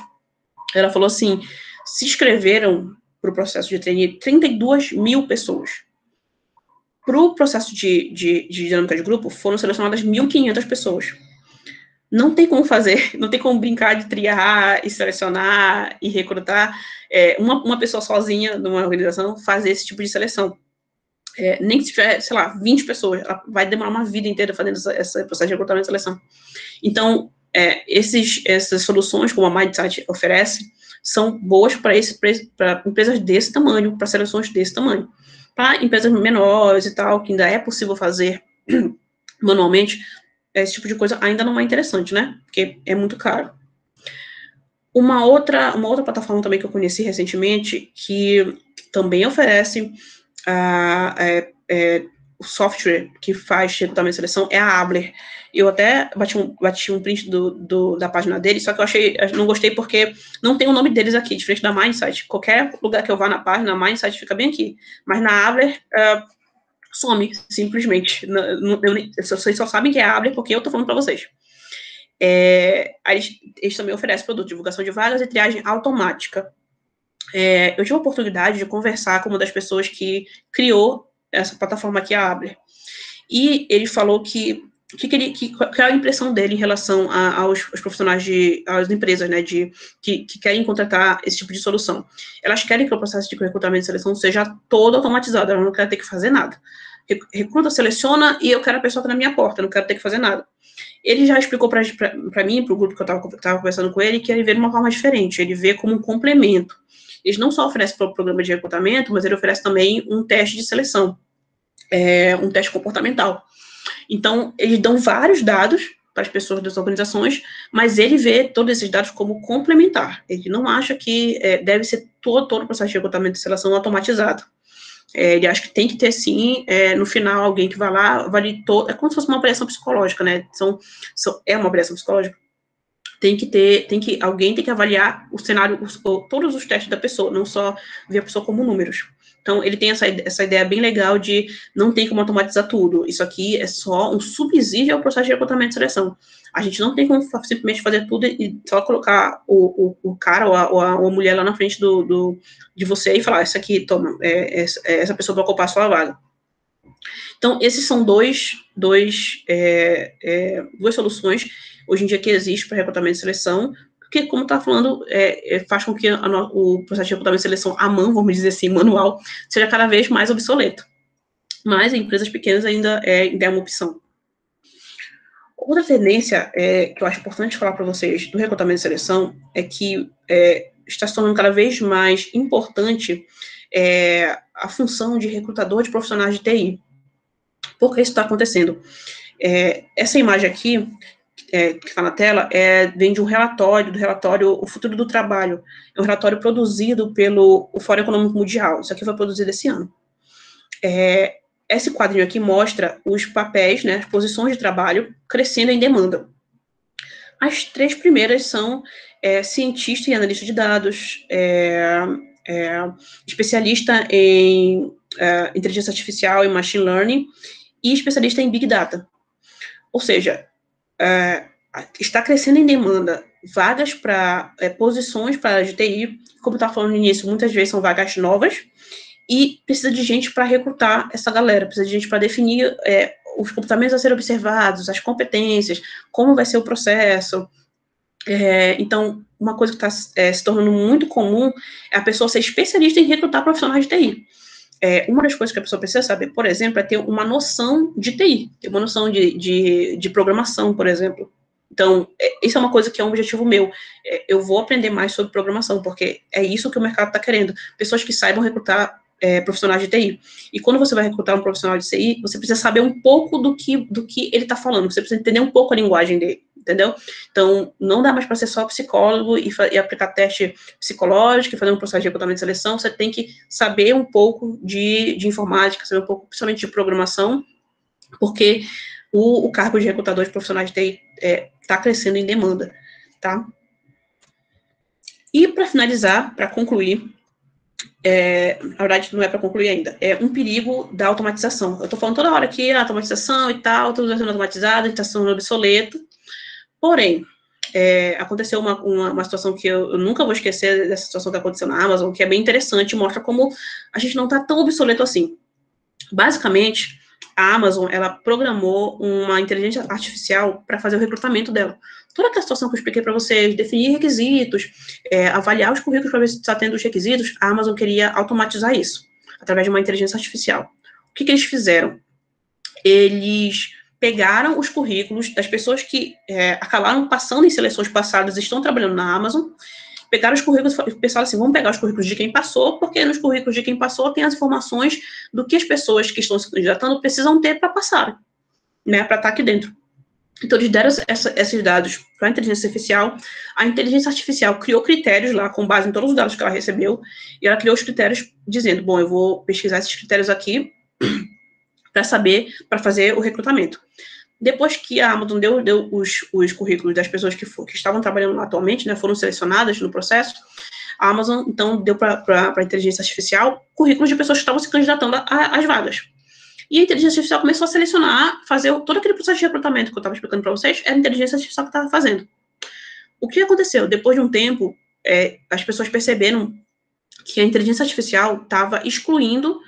ela falou assim, se inscreveram para o processo de trainee 32 mil pessoas. Para o processo de dinâmica de grupo, foram selecionadas 1.500 pessoas. Não tem como fazer, não tem como brincar de triar e selecionar e recrutar uma pessoa sozinha numa organização fazer esse tipo de seleção. Nem que tiver, sei lá, 20 pessoas, ela vai demorar uma vida inteira fazendo esse processo de recrutamento e seleção. Então, essas soluções, como a Mindsight oferece, são boas para empresas desse tamanho, para seleções desse tamanho. Para empresas menores e tal, que ainda é possível fazer manualmente, esse tipo de coisa ainda não é interessante, né? Porque é muito caro. Uma outra plataforma também que eu conheci recentemente, que também oferece o software que faz recrutamento e seleção, é a Abler. Eu até bati um print da página deles, só que eu não gostei porque não tem o nome deles aqui, diferente da Mindsight. Qualquer lugar que eu vá na página, a Mindsight fica bem aqui. Mas na Abler, some, simplesmente. Vocês só sabem que é a Abler porque eu tô falando para vocês. Eles também oferecem produto de divulgação de vagas e triagem automática. Eu tive a oportunidade de conversar com uma das pessoas que criou essa plataforma aqui, a Abler, e ele falou que é a impressão dele em relação aos profissionais, às empresas, né, que querem contratar esse tipo de solução. Elas querem que o processo de recrutamento e seleção seja todo automatizado, elas não querem ter que fazer nada. Recruta, seleciona, e eu quero a pessoa que tá na minha porta, eu não quero ter que fazer nada. Ele já explicou para mim, para o grupo que eu estava conversando com ele, que ele vê de uma forma diferente, ele vê como um complemento. Eles não só oferecem para o programa de recrutamento, mas ele oferece também um teste de seleção, um teste comportamental. Então, eles dão vários dados para as pessoas das organizações, mas ele vê todos esses dados como complementar. Ele não acha que deve ser todo o processo de recrutamento e seleção automatizado. Ele acha que tem que ter, sim, no final, alguém que vai lá, avalie todo. É como se fosse uma avaliação psicológica, né? É uma avaliação psicológica. Alguém tem que avaliar o cenário, todos os testes da pessoa, não só ver a pessoa como números. Então, ele tem essa ideia bem legal de não tem como automatizar tudo. Isso aqui é só um subsídio ao processo de recrutamento e seleção. A gente não tem como simplesmente fazer tudo e só colocar o cara ou a mulher lá na frente de você e falar, essa aqui, toma, essa pessoa vai ocupar a sua vaga. Então, esses são duas soluções, hoje em dia, que existem para recrutamento e seleção, porque, como está falando, faz com que o processo de recrutamento e seleção à mão, vamos dizer assim, manual, seja cada vez mais obsoleto. Mas em empresas pequenas ainda é uma opção. Outra tendência que eu acho importante falar para vocês do recrutamento e seleção é que está se tornando cada vez mais importante a função de recrutador de profissionais de TI. Por que isso está acontecendo? Essa imagem aqui, que está na tela, vem de do relatório O Futuro do Trabalho. É um relatório produzido pelo Fórum Econômico Mundial. Isso aqui foi produzido esse ano. Esse quadrinho aqui mostra os papéis, né, as posições de trabalho crescendo em demanda. As 3 primeiras são cientista e analista de dados, especialista em inteligência artificial e machine learning e especialista em big data. Ou seja, está crescendo em demanda vagas para posições para a área de TI, como eu estava falando no início, muitas vezes são vagas novas, e precisa de gente para recrutar essa galera, precisa de gente para definir os comportamentos a serem observados, as competências, como vai ser o processo. Então, uma coisa que está se tornando muito comum é a pessoa ser especialista em recrutar profissionais de TI. Uma das coisas que a pessoa precisa saber, por exemplo, é ter uma noção de TI, ter uma noção de programação, por exemplo. Então, isso é uma coisa que é um objetivo meu. Eu vou aprender mais sobre programação, porque é isso que o mercado está querendo. Pessoas que saibam recrutar profissionais de TI. E quando você vai recrutar um profissional de TI, você precisa saber um pouco do que ele está falando, você precisa entender um pouco a linguagem dele, entendeu? Então, não dá mais para ser só psicólogo e aplicar teste psicológico e fazer um processo de recrutamento e seleção, você tem que saber um pouco de informática, saber um pouco, principalmente de programação, porque o cargo de recrutador de profissionais de TI está crescendo em demanda, tá? E para finalizar, para concluir, na verdade, não é para concluir ainda, é um perigo da automatização. Eu estou falando toda hora aqui, a automatização e tal, tudo está sendo automatizado, está sendo obsoleto. Porém, aconteceu uma situação que eu nunca vou esquecer dessa situação que aconteceu na Amazon, que é bem interessante, mostra como a gente não está tão obsoleto assim. Basicamente, a Amazon, ela programou uma inteligência artificial para fazer o recrutamento dela. Toda aquela situação que eu expliquei para vocês, definir requisitos, avaliar os currículos para ver se está tendo os requisitos, a Amazon queria automatizar isso, através de uma inteligência artificial. O que eles fizeram? Eles pegaram os currículos das pessoas que acabaram passando em seleções passadas e estão trabalhando na Amazon, pegaram os currículos e pensaram assim, vamos pegar os currículos de quem passou, porque nos currículos de quem passou tem as informações do que as pessoas que estão se candidatando precisam ter para passar, né, para estar aqui dentro. Então, eles deram esses dados para a inteligência artificial criou critérios lá, com base em todos os dados que ela recebeu, e ela criou os critérios dizendo, bom, eu vou pesquisar esses critérios aqui para saber, para fazer o recrutamento. Depois que a Amazon deu os currículos das pessoas que estavam trabalhando lá atualmente, né, foram selecionadas no processo, a Amazon, então, deu para a inteligência artificial currículos de pessoas que estavam se candidatando às vagas. E a inteligência artificial começou a selecionar, fazer todo aquele processo de recrutamento que eu estava explicando para vocês, era a inteligência artificial que estava fazendo. O que aconteceu? Depois de um tempo, as pessoas perceberam que a inteligência artificial estava excluindo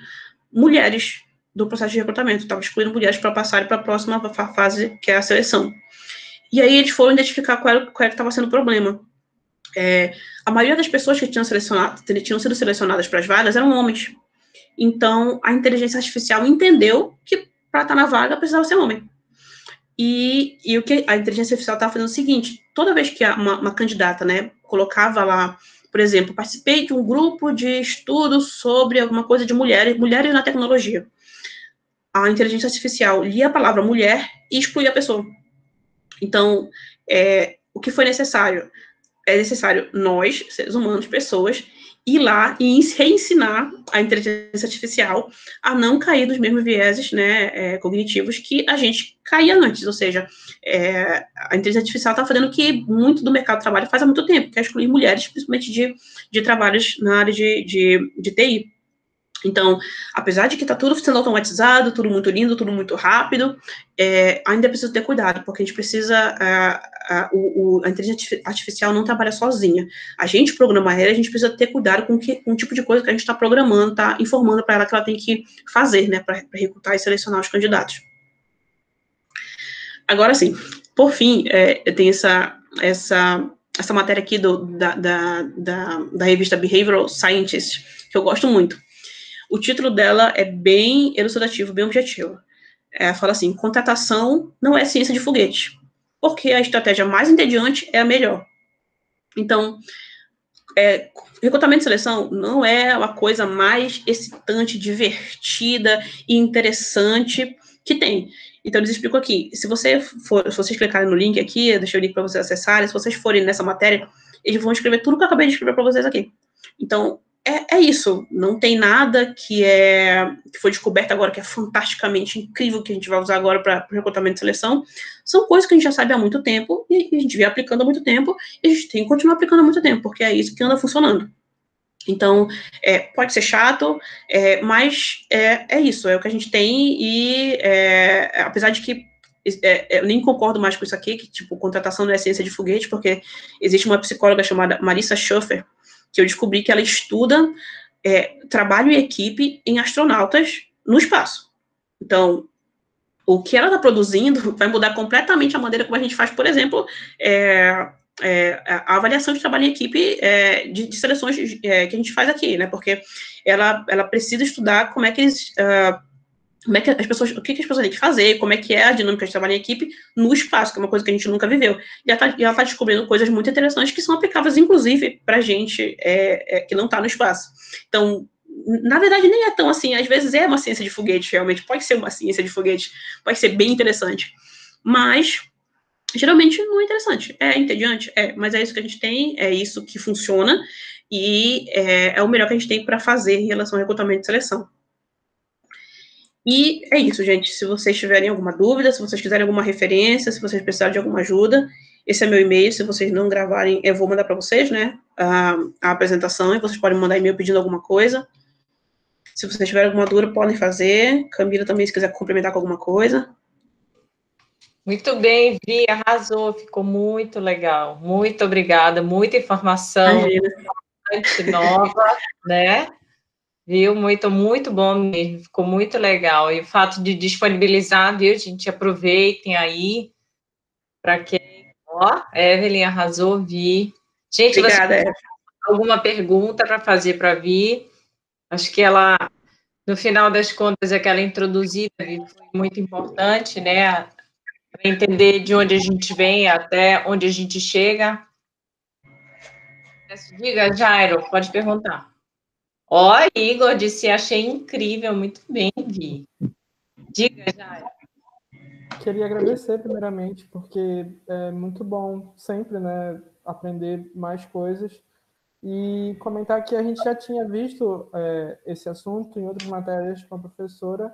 mulheres do processo de recrutamento, estava excluindo mulheres para passarem para a próxima fase, que é a seleção. E aí eles foram identificar qual era que estava sendo o problema. A maioria das pessoas que tinham sido selecionadas para as vagas eram homens. Então, a inteligência artificial entendeu que para estar na vaga precisava ser homem. E o que a inteligência artificial estava fazendo é o seguinte, toda vez que uma candidata, né, colocava lá, por exemplo, participei de um grupo de estudo sobre alguma coisa de mulheres na tecnologia. A inteligência artificial lia a palavra mulher e excluía a pessoa. Então, o que foi necessário? É necessário nós, seres humanos, pessoas, ir lá e reensinar a inteligência artificial a não cair dos mesmos vieses, né, cognitivos que a gente caía antes, ou seja, a inteligência artificial está fazendo o que muito do mercado de trabalho faz há muito tempo, que é excluir mulheres, principalmente de trabalhos na área de TI. Então, apesar de que está tudo sendo automatizado, tudo muito lindo, tudo muito rápido, ainda precisa ter cuidado, porque a gente precisa, a inteligência artificial não trabalha sozinha. A gente programa ela, a gente precisa ter cuidado com o tipo de coisa que a gente está programando, está informando para ela que ela tem que fazer, né, para recrutar e selecionar os candidatos. Agora sim, por fim, tem essa matéria aqui da revista Behavioral Scientist, que eu gosto muito. O título dela é bem elucidativo, bem objetivo. Fala assim, contratação não é ciência de foguete, porque a estratégia mais entediante é a melhor. Então, recrutamento e seleção não é a coisa mais excitante, divertida e interessante que tem. Então, eles explicam aqui, se vocês clicarem no link aqui, eu deixei o link para vocês acessarem, se vocês forem nessa matéria, eles vão escrever tudo que eu acabei de escrever para vocês aqui. Então, é isso, não tem nada que foi descoberto agora, que é fantasticamente incrível, que a gente vai usar agora para recrutamento e seleção. São coisas que a gente já sabe há muito tempo, e a gente vem aplicando há muito tempo, e a gente tem que continuar aplicando há muito tempo, porque é isso que anda funcionando. Então, pode ser chato, mas é isso, é o que a gente tem, e apesar de que eu nem concordo mais com isso aqui, que, tipo, contratação não é ciência de foguete, porque existe uma psicóloga chamada Marissa Schuffer, que eu descobri que ela estuda trabalho em equipe em astronautas no espaço. Então, o que ela está produzindo vai mudar completamente a maneira como a gente faz, por exemplo, a avaliação de trabalho em equipe de seleções que a gente faz aqui, né? Porque ela precisa estudar como é que eles... como é que as pessoas, o que as pessoas têm que fazer, como é que é a dinâmica de trabalho em equipe no espaço, que é uma coisa que a gente nunca viveu. E ela tá descobrindo coisas muito interessantes que são aplicáveis, inclusive, para a gente que não está no espaço. Então, na verdade, nem é tão assim. Às vezes é uma ciência de foguete, realmente. Pode ser uma ciência de foguete, pode ser bem interessante. Mas, geralmente, não é interessante. É entediante? Mas é isso que a gente tem, é isso que funciona, e é o melhor que a gente tem para fazer em relação ao recrutamento e seleção. E é isso, gente. Se vocês tiverem alguma dúvida, se vocês quiserem alguma referência, se vocês precisarem de alguma ajuda, esse é meu e-mail. Se vocês não gravarem, eu vou mandar para vocês, né, a apresentação, e vocês podem mandar e-mail pedindo alguma coisa. Se vocês tiverem alguma dúvida, podem fazer. Camila também, se quiser complementar com alguma coisa. Muito bem, Vi, arrasou, ficou muito legal. Muito obrigada, muita informação nova, né? Viu? Muito bom mesmo, ficou muito legal. E o fato de disponibilizar, viu, gente? Aproveitem aí, para quem... Ó, Evelyn arrasou, Vi. Gente, obrigada, você tem alguma pergunta para fazer para Vi? Acho que ela, no final das contas, aquela introduzida foi muito importante, né? Para entender de onde a gente vem até onde a gente chega. Diga, Jairo, pode perguntar. Ó, Igor disse, achei incrível, muito bem, Vi. Diga, Jairo. Queria agradecer primeiramente, porque é muito bom sempre, né, aprender mais coisas e comentar que a gente já tinha visto esse assunto em outras matérias com a professora,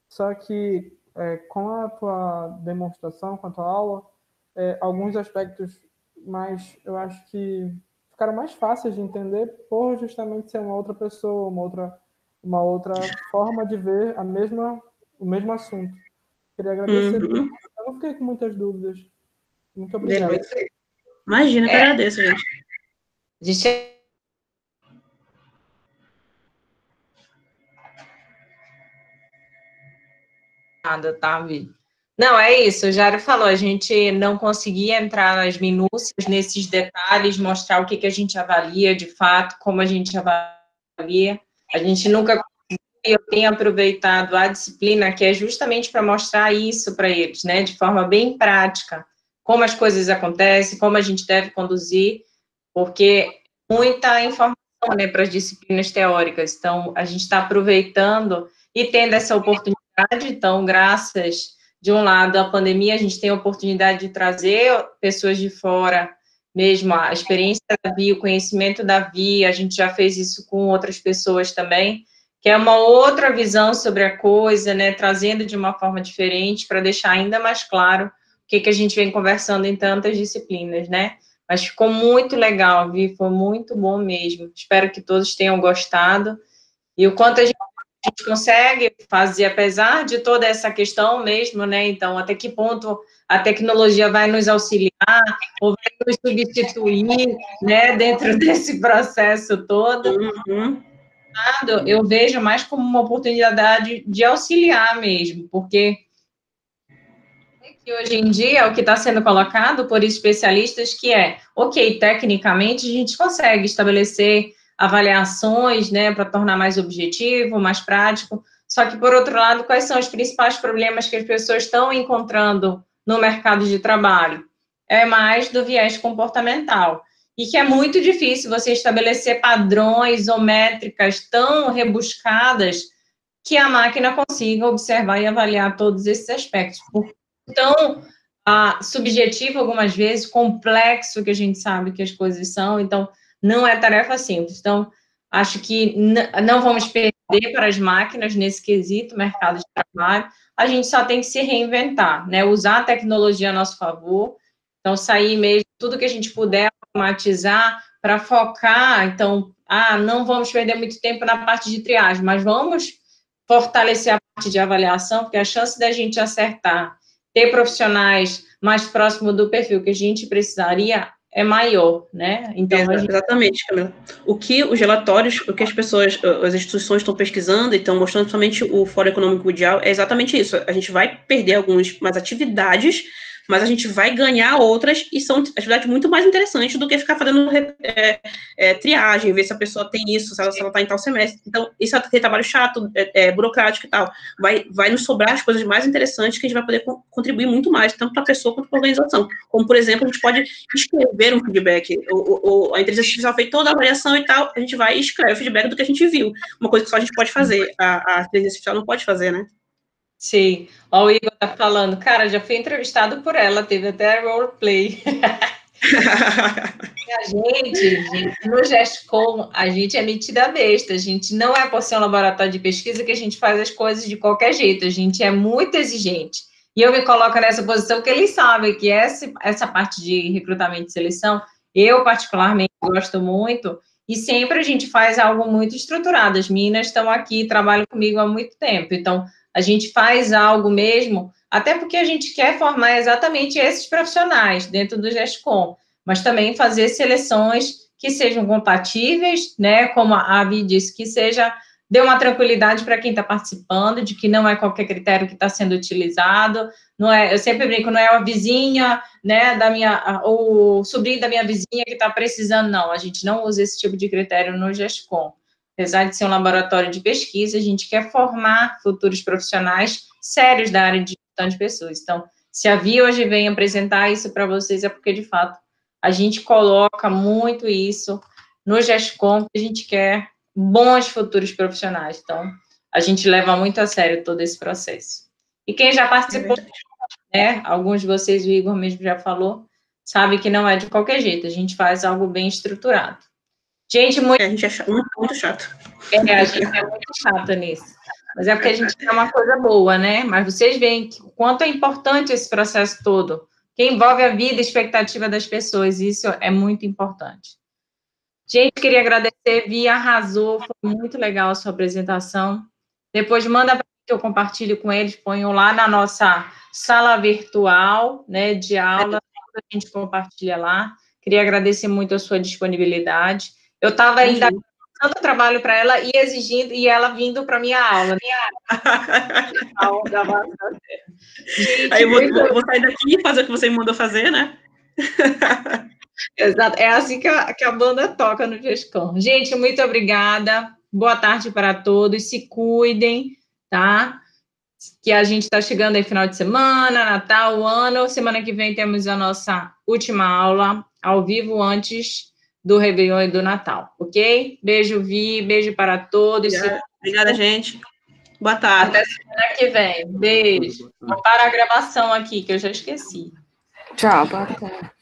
só que com a tua demonstração, com a tua aula, alguns aspectos mais, eu acho que ficaram mais fáceis de entender por justamente ser uma outra pessoa, uma outra forma de ver o mesmo assunto. Queria agradecer. Uhum. Eu não fiquei com muitas dúvidas. Muito obrigado. Imagina, eu que agradeço, gente. Nada, tá, Vi? Não, é isso, o Jairo falou, a gente não conseguia entrar nas minúcias, nesses detalhes, mostrar o que a gente avalia de fato, como a gente avalia. A gente nunca eu tenho aproveitado a disciplina que é justamente para mostrar isso para eles, né, de forma bem prática, como as coisas acontecem, como a gente deve conduzir, porque muita informação, né, para as disciplinas teóricas, então a gente está aproveitando e tendo essa oportunidade, então, graças, de um lado, à pandemia, a gente tem a oportunidade de trazer pessoas de fora, mesmo a experiência da VIA, o conhecimento da VIA, a gente já fez isso com outras pessoas também, que é uma outra visão sobre a coisa, né, trazendo de uma forma diferente, para deixar ainda mais claro o que a gente vem conversando em tantas disciplinas, né? Mas ficou muito legal, Vi, foi muito bom mesmo. Espero que todos tenham gostado. E o quanto a gente consegue fazer, apesar de toda essa questão mesmo, né? Então, até que ponto a tecnologia vai nos auxiliar ou vai nos substituir, né, dentro desse processo todo. Uhum. Eu vejo mais como uma oportunidade de auxiliar mesmo, porque hoje em dia o que está sendo colocado por especialistas que ok, tecnicamente a gente consegue estabelecer avaliações, né, para tornar mais objetivo, mais prático, só que, por outro lado, quais são os principais problemas que as pessoas estão encontrando no mercado de trabalho? É mais do viés comportamental. E que é muito difícil você estabelecer padrões ou métricas tão rebuscadas que a máquina consiga observar e avaliar todos esses aspectos. Então, subjetivo algumas vezes, complexo que a gente sabe que as coisas são, então, não é tarefa simples. Então, acho que não vamos perder para as máquinas nesse quesito, mercado de trabalho, a gente só tem que se reinventar, né, usar a tecnologia a nosso favor, então, sair mesmo, tudo que a gente puder automatizar para focar, então, não vamos perder muito tempo na parte de triagem, mas vamos fortalecer a parte de avaliação, porque a chance da gente acertar, ter profissionais mais próximos do perfil que a gente precisaria é maior, né? Então, exatamente, Camila. O que os relatórios, o que as pessoas, as instituições estão pesquisando e estão mostrando, somente o Fórum Econômico Mundial, é exatamente isso. A gente vai perder algumas atividades, mas a gente vai ganhar outras, e são atividades muito mais interessantes do que ficar fazendo triagem, ver se a pessoa tem isso, se ela está em tal semestre. Então, isso é trabalho chato, burocrático e tal. Vai nos sobrar as coisas mais interessantes que a gente vai poder contribuir muito mais, tanto para a pessoa quanto para a organização. Como, por exemplo, a gente pode escrever um feedback, a inteligência artificial fez toda a avaliação e tal, a gente vai e escreve o feedback do que a gente viu. Uma coisa que só a gente pode fazer, a inteligência artificial não pode fazer, né? Sim. Ó, o Igor tá falando, cara, já fui entrevistado por ela, teve até roleplay. A gente, no GESCOM, a gente é metida besta, a gente não é por ser um laboratório de pesquisa que a gente faz as coisas de qualquer jeito, a gente é muito exigente. E eu me coloco nessa posição que eles sabem que essa parte de recrutamento e seleção, eu particularmente gosto muito, e sempre a gente faz algo muito estruturado. As meninas estão aqui, trabalham comigo há muito tempo, então a gente faz algo mesmo, até porque a gente quer formar exatamente esses profissionais dentro do GESCOM, mas também fazer seleções que sejam compatíveis, né, como a Avi disse, que dê uma tranquilidade para quem está participando, de que não é qualquer critério que está sendo utilizado, não é, eu sempre brinco, não é a vizinha, né, o sobrinho da minha vizinha que está precisando, não, a gente não usa esse tipo de critério no GESCOM. Apesar de ser um laboratório de pesquisa, a gente quer formar futuros profissionais sérios da área de gestão de pessoas. Então, se a Vi hoje vem apresentar isso para vocês, é porque, de fato, a gente coloca muito isso no GESCOM, que a gente quer bons futuros profissionais. Então, a gente leva muito a sério todo esse processo. E quem já participou, né, alguns de vocês, o Igor mesmo já falou, sabe que não é de qualquer jeito, a gente faz algo bem estruturado. Gente, muito... A gente é chato, muito chato. a gente é muito chato nisso. Mas é porque a gente quer uma coisa boa, né? Mas vocês veem o quanto é importante esse processo todo, que envolve a vida e a expectativa das pessoas, isso é muito importante. Gente, queria agradecer, Vi arrasou, foi muito legal a sua apresentação. Depois manda para que eu compartilhe com eles, ponham lá na nossa sala virtual, né, de aula, a gente compartilha lá. Queria agradecer muito a sua disponibilidade. Eu estava ainda dando tanto trabalho para ela e exigindo, e ela vindo para minha aula. Gente, aí eu vou sair daqui e fazer o que você me mandou fazer, né? Exato, é assim que a banda toca no GESCOM. Gente, muito obrigada, boa tarde para todos, se cuidem, tá? Que a gente está chegando aí final de semana, Natal, ano, semana que vem temos a nossa última aula ao vivo antes do Réveillon e do Natal, ok? Beijo, Vi, beijo para todos. Obrigada, gente. Boa tarde. Até semana que vem, beijo. Vou parar a gravação aqui, que eu já esqueci. Tchau, boa tarde.